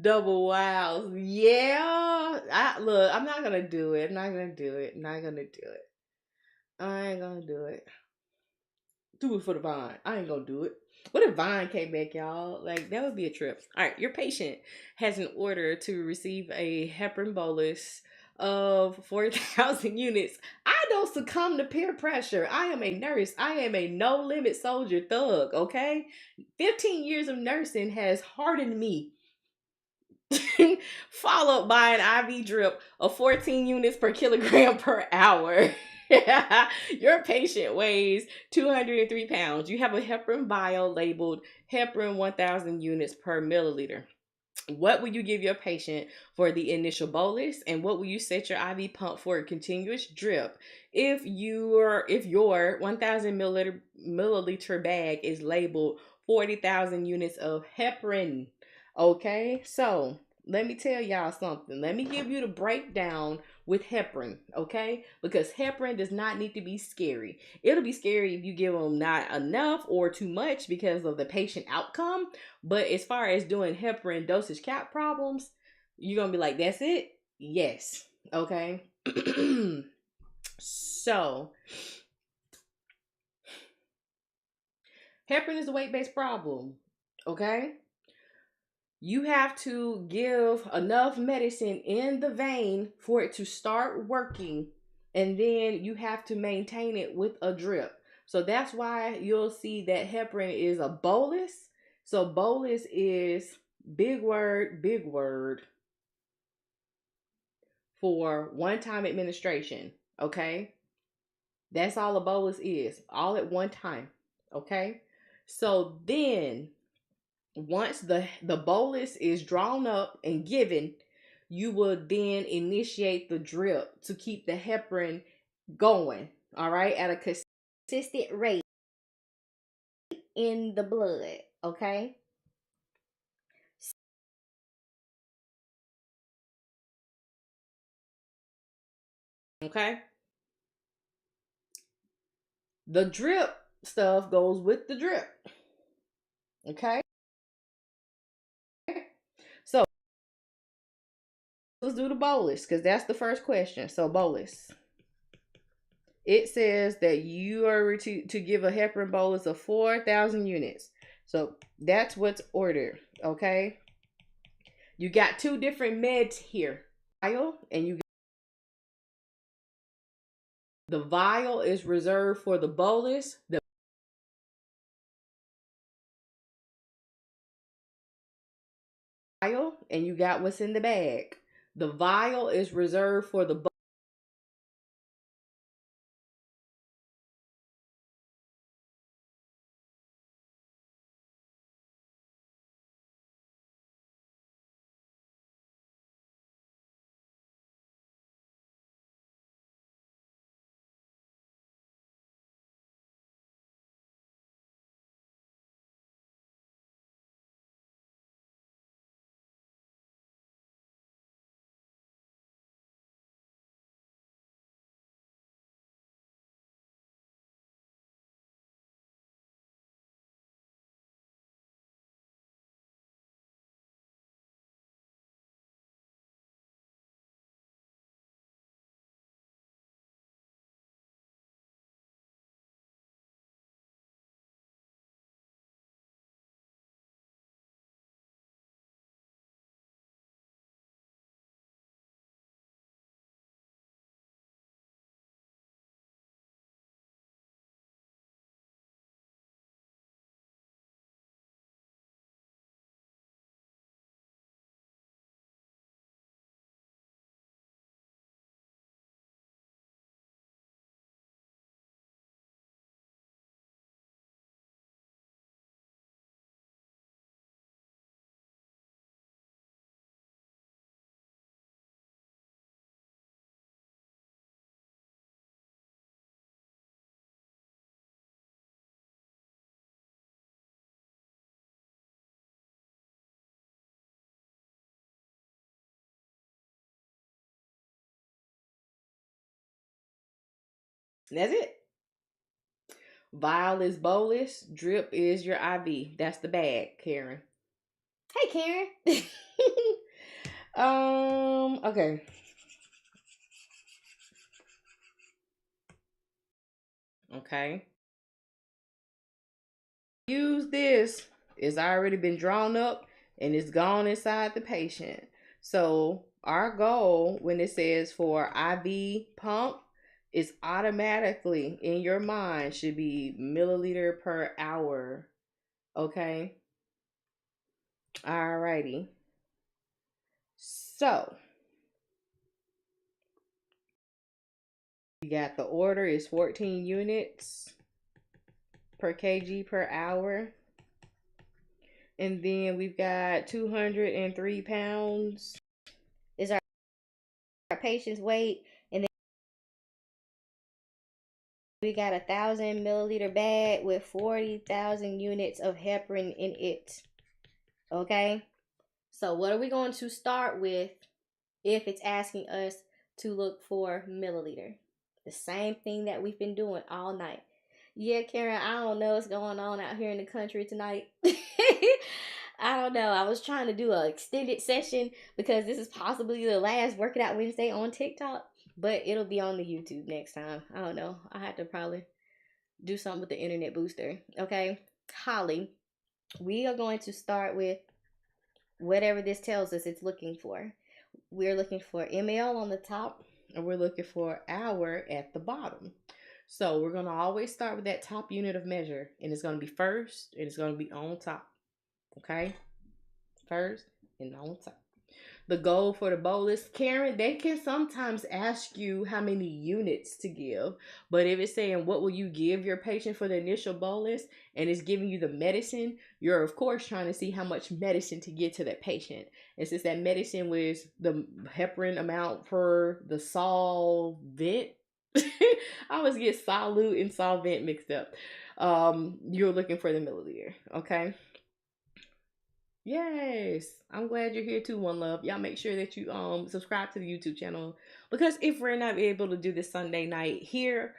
Double wows. Yeah. Look, I'm not gonna do it. Not gonna do it. Not gonna do it. I ain't gonna do it. Do it for the Vine. I ain't gonna do it. What if Vine came back, y'all? Like, that would be a trip. All right, your patient has an order to receive a heparin bolus of 4,000 units. I don't succumb to peer pressure. I am a nurse. I am a no limit soldier thug, okay? 15 years of nursing has hardened me. Followed by an IV drip of 14 units per kilogram per hour. Your patient weighs 203 pounds. You have a heparin vial labeled heparin 1,000 units per milliliter. What will you give your patient for the initial bolus, and what will you set your IV pump for a continuous drip if your 1,000 milliliter bag is labeled 40,000 units of heparin? Okay, so let me tell y'all something. Let me give you the breakdown with heparin, okay? Because heparin does not need to be scary. It'll be scary if you give them not enough or too much because of the patient outcome. But as far as doing heparin dosage cap problems, you're going to be like, that's it? Yes. Okay. So, heparin is a weight-based problem. Okay? You have to give enough medicine in the vein for it to start working, and then you have to maintain it with a drip. So that's why you'll see that heparin is a bolus. So bolus is big word for one-time administration. Okay, that's all a bolus is, all at one time. Okay, so then once the bolus is drawn up and given, you will then initiate the drip to keep the heparin going, all right, at a consistent rate in the blood. Okay. Okay. The drip stuff goes with the drip. Okay. So let's do the bolus, because that's the first question. So bolus. It says that you are to give a heparin bolus of 4,000 units. So that's what's ordered. Okay. You got two different meds here. Vial, and the vial is reserved for the bolus. The vial, and you got what's in the bag. The vial is reserved for the That's it. Vial is bolus. Drip is your IV. That's the bag, Karen. Hey, Karen. Okay. Okay. Use this. It's already been drawn up and it's gone inside the patient. So our goal when it says for IV pump is automatically in your mind should be milliliter per hour. Okay. Alrighty. So you got the order is 14 units per kg per hour. And then we've got 203 pounds is our patient's weight. And then we got 1,000 milliliter bag with 40,000 units of heparin in it. Okay. So what are we going to start with if it's asking us to look for milliliter? The same thing that we've been doing all night. Yeah, Karen, I don't know what's going on out here in the country tonight. I don't know. I was trying to do an extended session because this is possibly the last Work It Out Wednesday on TikTok, but it'll be on the YouTube next time. I don't know. I have to probably do something with the internet booster. Okay, Holly, we are going to start with whatever this tells us it's looking for. We're looking for ml on the top, and we're looking for hour at the bottom. So we're going to always start with that top unit of measure, and it's going to be first, and it's going to be on top. Okay? First and on top. The goal for the bolus, Karen, they can sometimes ask you how many units to give, but if it's saying what will you give your patient for the initial bolus and it's giving you the medicine, you're of course trying to see how much medicine to get to that patient. And since that medicine was the heparin amount per the solvent, I always get solute and solvent mixed up. You're looking for the milliliter, okay? Yes, I'm glad you're here too, One Love. Y'all make sure that you subscribe to the YouTube channel because if we're not able to do this Sunday night here,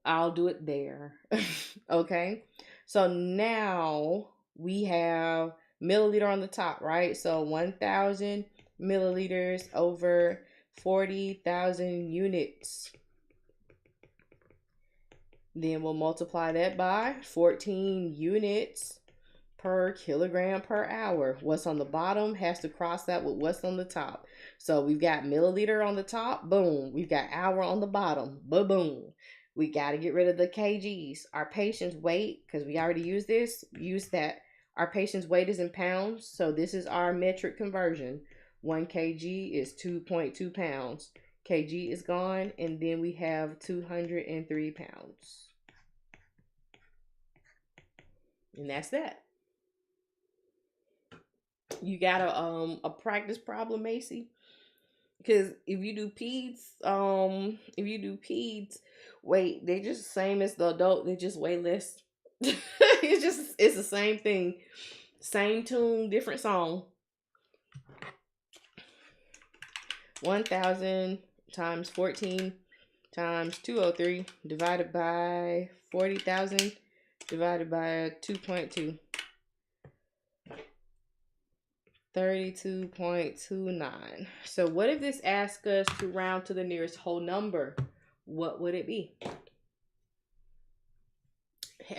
I'll do it there. Okay? So now we have milliliter on the top, right? So 1,000 milliliters over 40,000 units. Then we'll multiply that by 14 units per kilogram per hour. What's on the bottom has to cross that with what's on the top. So we've got milliliter on the top, boom. We've got hour on the bottom, boom. We got to get rid of the kgs. Our patient's weight, because we already used this, use that. Our patient's weight is in pounds, so this is our metric conversion. 1 kg is 2.2 pounds. Kg is gone, and then we have 203 pounds. And that's that. You got a practice problem, Macy? Because if you do peds, wait, they just the same as the adult, they just way less. It's the same thing. Same tune, different song. 1,000 times 14 times 203 divided by 40,000 divided by 2.2. 32.29. So what if this asks us to round to the nearest whole number? What would it be?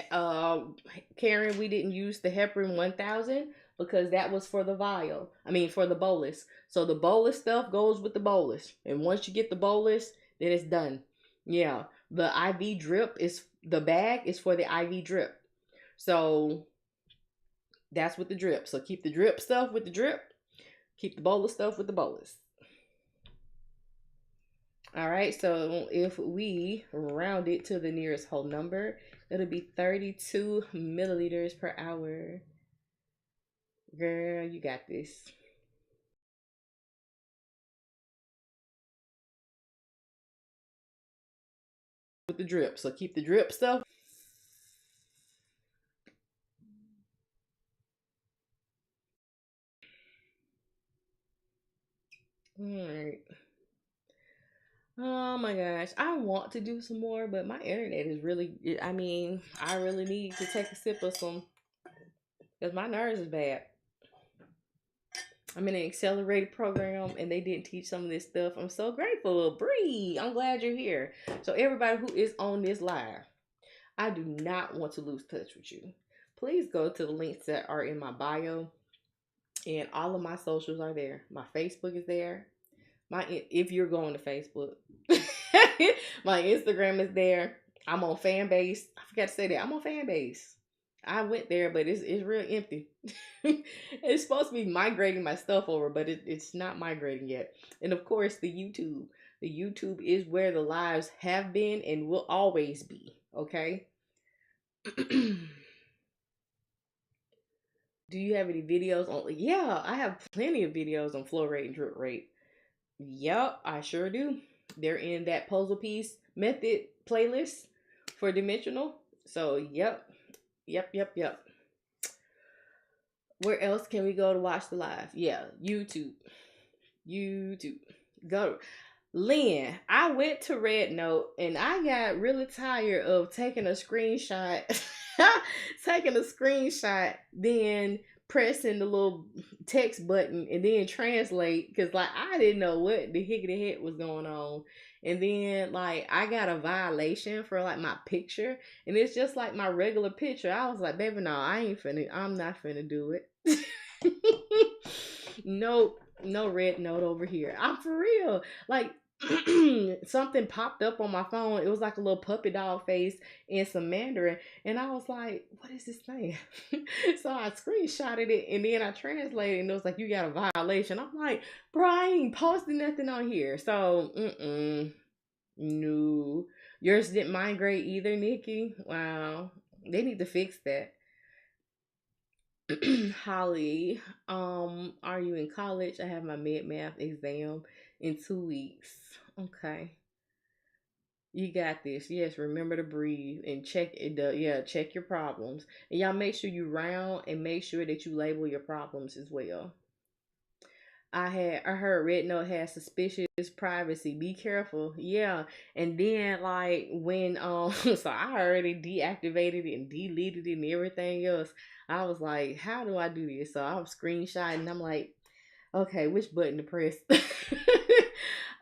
Karen, we didn't use the heparin 1,000 because that was for the vial. For the bolus. So the bolus stuff goes with the bolus. And once you get the bolus, then it's done. Yeah. The IV drip the bag is for the IV drip. So that's with the drip. So keep the drip stuff with the drip. Keep the bolus stuff with the bolus. All right, so if we round it to the nearest whole number, it'll be 32 milliliters per hour. Girl, you got this. With the drip, so keep the drip stuff. All right. Oh my gosh, I want to do some more, but my internet is really, I mean, I really need to take a sip of some because my nerves is bad. I'm in an accelerated program and they didn't teach some of this stuff. I'm so grateful. Bree, I'm glad you're here. So, everybody who is on this live, I do not want to lose touch with you. Please go to the links that are in my bio, and all of my socials are there. My Facebook is there. If you're going to Facebook, my Instagram is there. I'm on Fanbase. I forgot to say that I'm on Fanbase. I went there, but it's real empty. It's supposed to be migrating my stuff over, but it's not migrating yet. And of course, the YouTube. The YouTube is where the lives have been and will always be. Okay. Do you have any videos on? Yeah, I have plenty of videos on flow rate and drip rate. Yep, I sure do. They're in that puzzle piece method playlist for dimensional. So, yep, yep, yep, yep. Where else can we go to watch the live? Yeah, YouTube. YouTube. Go. Lynn, I went to Red Note and I got really tired of taking a screenshot, then pressing the little text button and then translate because like I didn't know what the hickety heck was going on. And then like I got a violation for like my picture and it's just like my regular picture. I was like, baby, no, I'm not finna do it. Nope, no Red Note over here. I'm for real. Like something popped up on my phone. It was like a little puppy dog face in some Mandarin. And I was like, what is this thing? So I screenshotted it and then I translated and it was like, you got a violation. I'm like, bro, I ain't posting nothing on here. So, no. Yours didn't migrate either, Nikki? Wow. They need to fix that. Holly, are you in college? I have my mid math exam in 2 weeks. Okay. You got this. Yes, remember to breathe and check it. Yeah, check your problems. And y'all make sure you round and make sure that you label your problems as well. I heard Red Note has suspicious privacy. Be careful. Yeah. And then like when so I already deactivated it and deleted it and everything else. I was like, how do I do this? So I'm screenshotting. I'm like, okay, which button to press?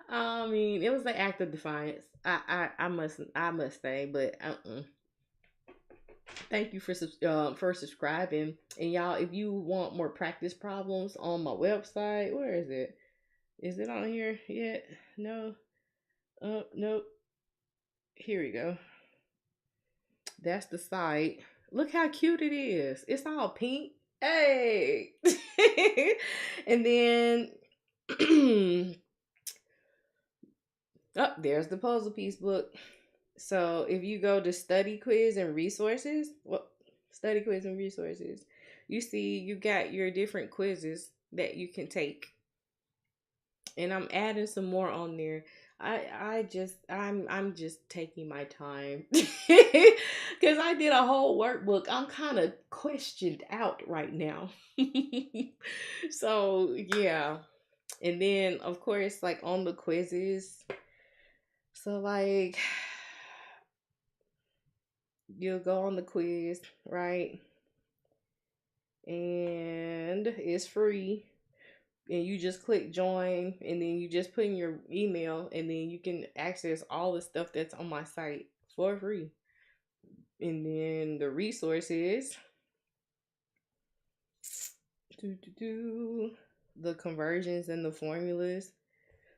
I mean, it was an act of defiance. I must say, but thank you for subscribing. And y'all, if you want more practice problems on my website, where is it? Is it on here yet? No. Nope. Here we go. That's the site. Look how cute it is. It's all pink. Hey. And then oh, there's the puzzle piece book. So if you go to study quiz and resources, you see you got your different quizzes that you can take. And I'm adding some more on there. I'm just taking my time because I did a whole workbook. I'm kind of questioned out right now. So yeah. And then of course like on the quizzes, so like you'll go on the quiz, right? And it's free. And you just click join and then you just put in your email and then you can access all the stuff that's on my site for free. And then the resources, the conversions and the formulas.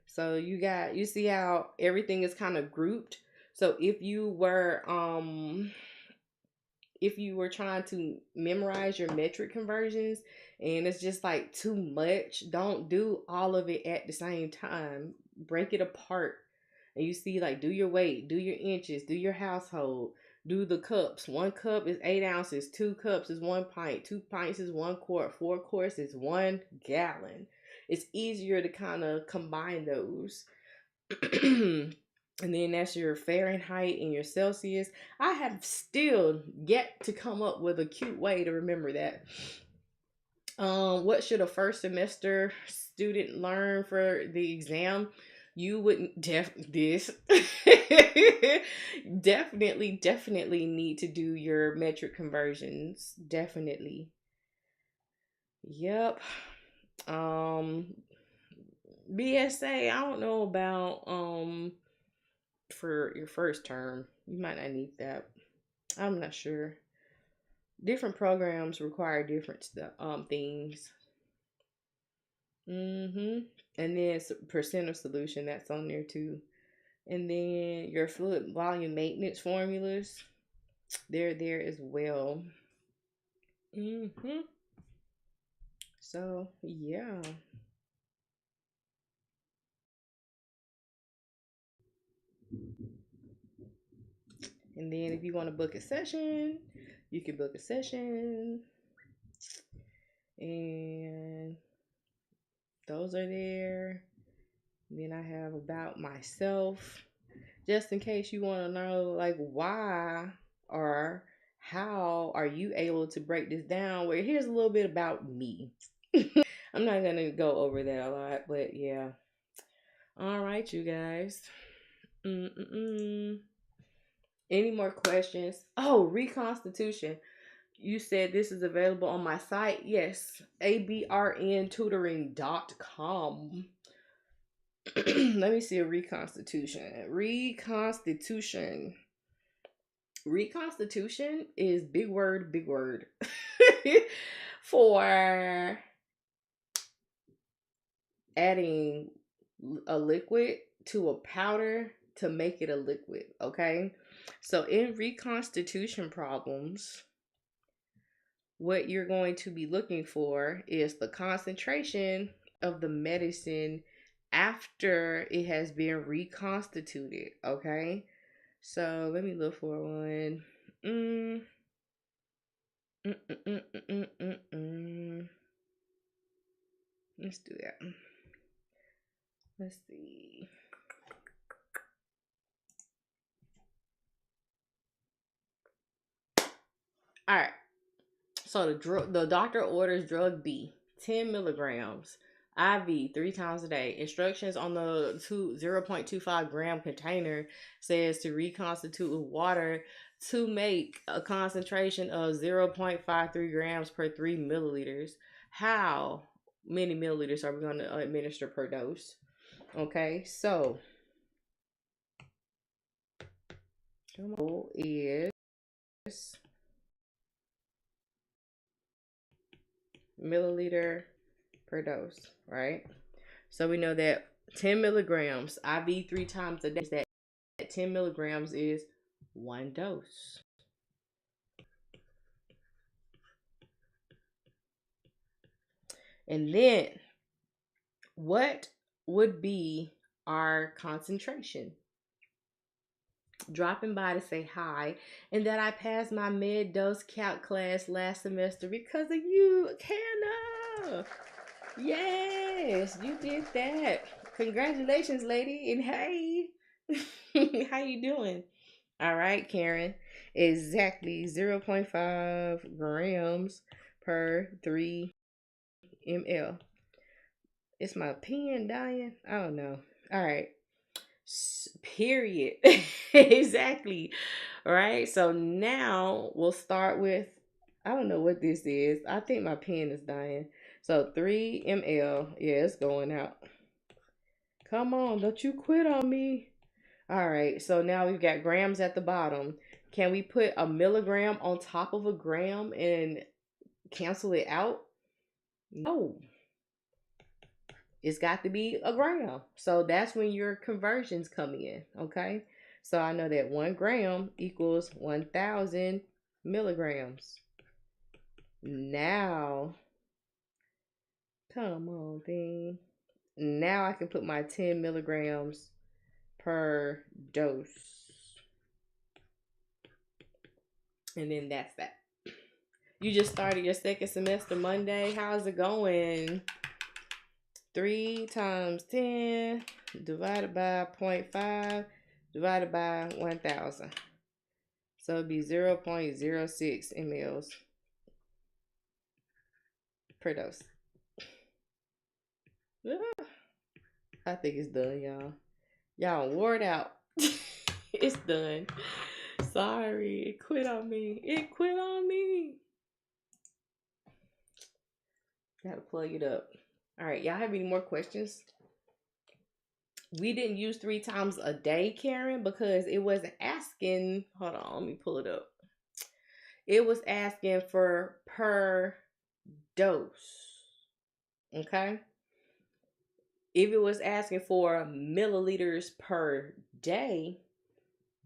So you see how everything is kind of grouped. So if you were trying to memorize your metric conversions and it's just like too much, don't do all of it at the same time. Break it apart. And you see like do your weight, do your inches, do your household, do the cups. 1 cup is 8 ounces, 2 cups is 1 pint, 2 pints is 1 quart, 4 quarts is 1 gallon. It's easier to kind of combine those. And then that's your Fahrenheit and your Celsius. I have still yet to come up with a cute way to remember that. What should a first semester student learn for the exam? You wouldn't this definitely need to do your metric conversions. Definitely. Yep. Um BSA, I don't know about for your first term. You might not need that. I'm not sure. Different programs require different things. And then percent of solution, that's on there too. And then your fluid volume maintenance formulas, they're there as well. So yeah. And then if you want to book a session, you can book a session. And those are there. And then I have about myself, just in case you want to know like why or how are you able to break this down. Well, here's a little bit about me. I'm not gonna go over that a lot, but yeah. All right, you guys. Any more questions? Oh, Reconstitution. You said this is available on my site. Yes, abrntutoring.com. Let me see a Reconstitution. Reconstitution is big word for adding a liquid to a powder to make it a liquid, okay? So in reconstitution problems, what you're going to be looking for is the concentration of the medicine after it has been reconstituted, okay? So let me look for one. Let's do that. Let's see. All right. So the doctor orders drug B, 10 milligrams, IV 3 times a day. Instructions on the 0.25 gram container says to reconstitute with water to make a concentration of 0.53 grams per 3 milliliters. How many milliliters are we going to administer per dose? Okay, so is milliliter per dose, right? So we know that 10 milligrams IV 3 times a day, that 10 milligrams is 1 dose. And then what would be our concentration? Dropping by to say hi, and that I passed my mid dose calc class last semester because of you, Canna. Yes, you did that. Congratulations, lady. And hey, how you doing? All right, Karen. Exactly 0.5 grams per 3 ml. Is my pen dying? I don't know. All right. Period. Exactly. All right. So now we'll start with, I don't know what this is. I think my pen is dying. So 3 ml. Yeah, it's going out. Come on. Don't you quit on me. All right. So now we've got grams at the bottom. Can we put a milligram on top of a gram and cancel it out? No. It's got to be a gram. So that's when your conversions come in, okay? So I know that 1 gram equals 1,000 milligrams. Now, come on, thing. Now I can put my 10 milligrams per dose. And then that's that. You just started your second semester Monday. How's it going? 3 times 10 divided by 0.5 divided by 1,000. So it'd be 0.06 mLs per dose. I think it's done, y'all. Y'all wore it out. It's done. Sorry, it quit on me. It quit on me. Gotta plug it up. All right, y'all have any more questions? We didn't use 3 times a day, Karen, because it wasn't asking. Hold on, let me pull it up. It was asking for per dose. Okay. If it was asking for milliliters per day,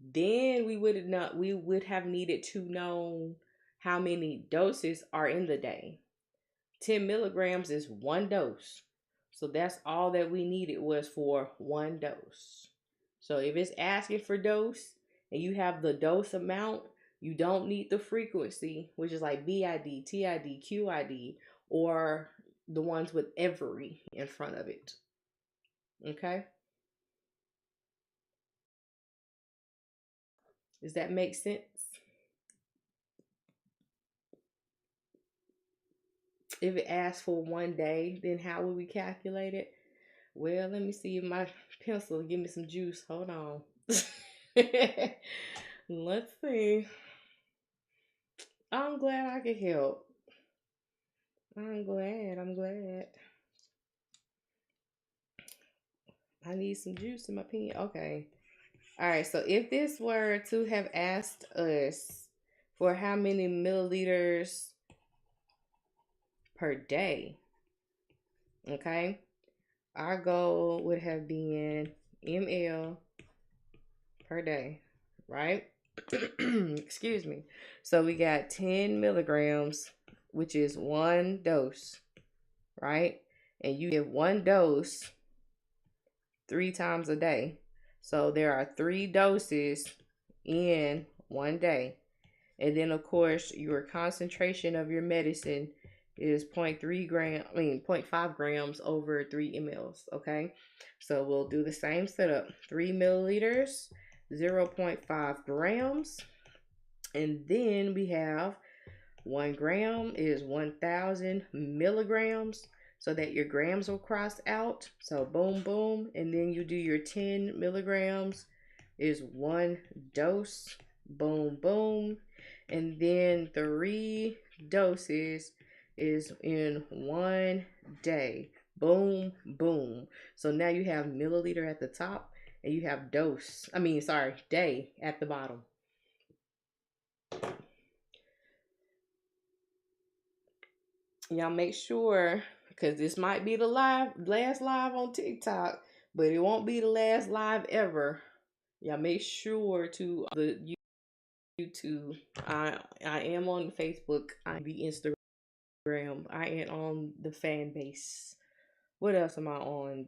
then we would have needed to know how many doses are in the day. 10 milligrams is 1 dose. So that's all that we needed was for 1 dose. So if it's asking for dose and you have the dose amount, you don't need the frequency, which is like BID, TID, QID, or the ones with every in front of it. Okay? Does that make sense? If it asks for 1 day, then how would we calculate it? Well, let me see if my pencil will give me some juice. Hold on. Let's see. I'm glad I could help. I'm glad. I need some juice in my pen. Okay. All right. So if this were to have asked us for how many milliliters per day, okay, our goal would have been ml per day, right? Excuse me. So we got 10 milligrams, which is 1 dose, right? And you give 1 dose 3 times a day. So there are 3 doses in 1 day. And then of course your concentration of your medicine is 0.5 grams over 3 mLs. Okay. So we'll do the same setup. 3 milliliters, 0.5 grams. And then we have 1 gram is 1,000 milligrams, so that your grams will cross out. So boom, boom. And then you do your 10 milligrams is 1 dose. Boom, boom. And then 3 doses is in 1 day. Boom, boom. So now you have milliliter at the top and you have day at the bottom. Y'all make sure, because this might be the last live on TikTok, but it won't be the last live ever. Y'all make sure to the YouTube. I am on Facebook. I be Instagram. I am on the fan base. What else am I on?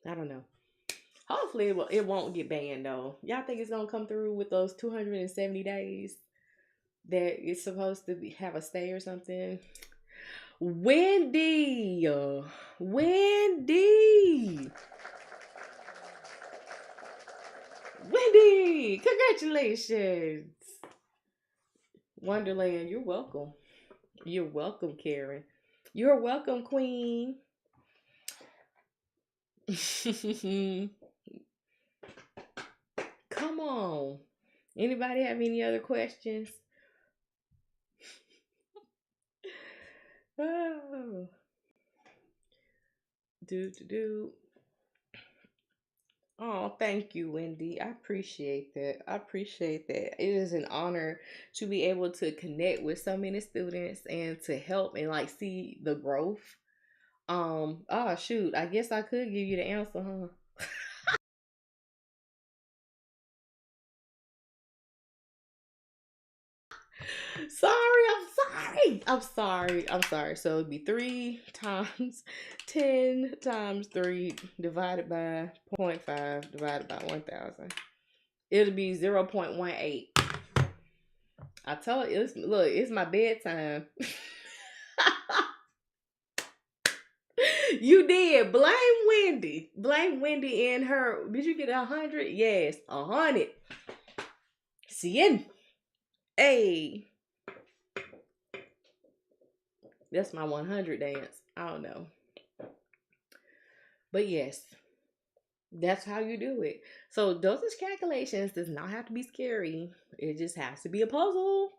I don't know. Hopefully it won't get banned though. Y'all think it's gonna come through with those 270 days that it's supposed to have a stay or something? Wendy, congratulations. Wonderland, you're welcome. You're welcome, Karen. You're welcome, Queen. Come on. Anybody have any other questions? Oh. Oh, thank you, Wendy. I appreciate that. It is an honor to be able to connect with so many students and to help and like see the growth. Oh shoot, I guess I could give you the answer, huh? I'm sorry. So it'd be 3 times 10 times 3 divided by 0.5 divided by 1,000. It'll be 0.18. I told you, it's my bedtime. You did. Blame Wendy and her. Did you get 100? Yes, 100. 100. Hey. That's my 100 dance. I don't know. But yes. That's how you do it. So dosage calculations does not have to be scary. It just has to be a puzzle.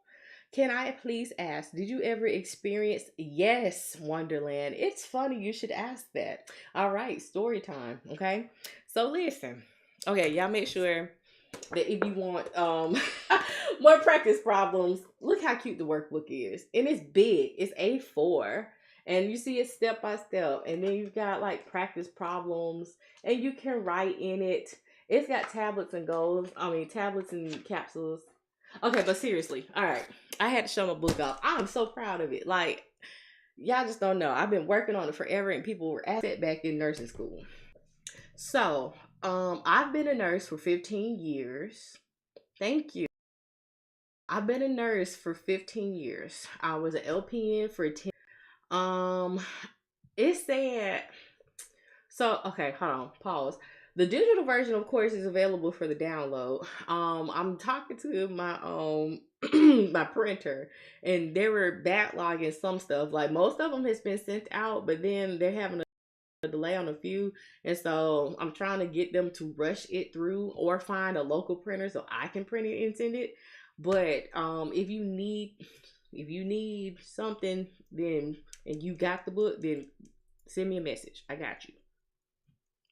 Can I please ask, did you ever experience, yes, Wonderland? It's funny you should ask that. All right, story time, okay? So listen. Okay, y'all make sure that if you want more practice problems, look how cute the workbook is. And it's big. It's A4. And you see it step by step. And then you've got like practice problems. And you can write in it. It's got tablets and goals. I mean tablets and capsules. Okay, but seriously, all right. I had to show my book off. I'm so proud of it. Like, y'all just don't know. I've been working on it forever and people were at it back in nursing school. So, I've been a nurse for 15 years. Thank you. I've been a nurse for 15 years. I was an LPN for 10. Um, it said, so, okay, hold on, pause. The digital version, of course, is available for the download. I'm talking to my my printer, and they were backlogging some stuff. Like most of them has been sent out, but then they're having a delay on a few, and so I'm trying to get them to rush it through or find a local printer so I can print it and send it. But if you need something, then and you got the book, then send me a message. I got you.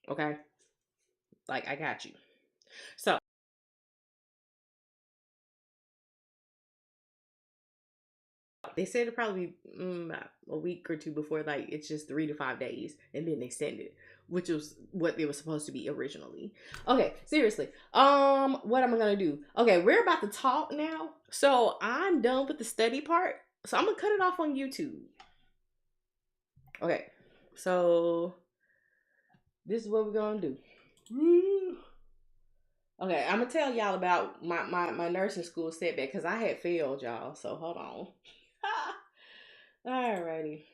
Okay, like I got you. So they said it'll probably be a week or two before, like it's just 3 to 5 days, and then they send it, which was what they were supposed to be originally. Okay, seriously. What am I gonna do? Okay, we're about to talk now. So I'm done with the study part. So I'm gonna cut it off on YouTube. Okay, so this is what we're gonna do. Okay, I'm gonna tell y'all about my nursing school setback because I had failed y'all. So hold on. Alrighty.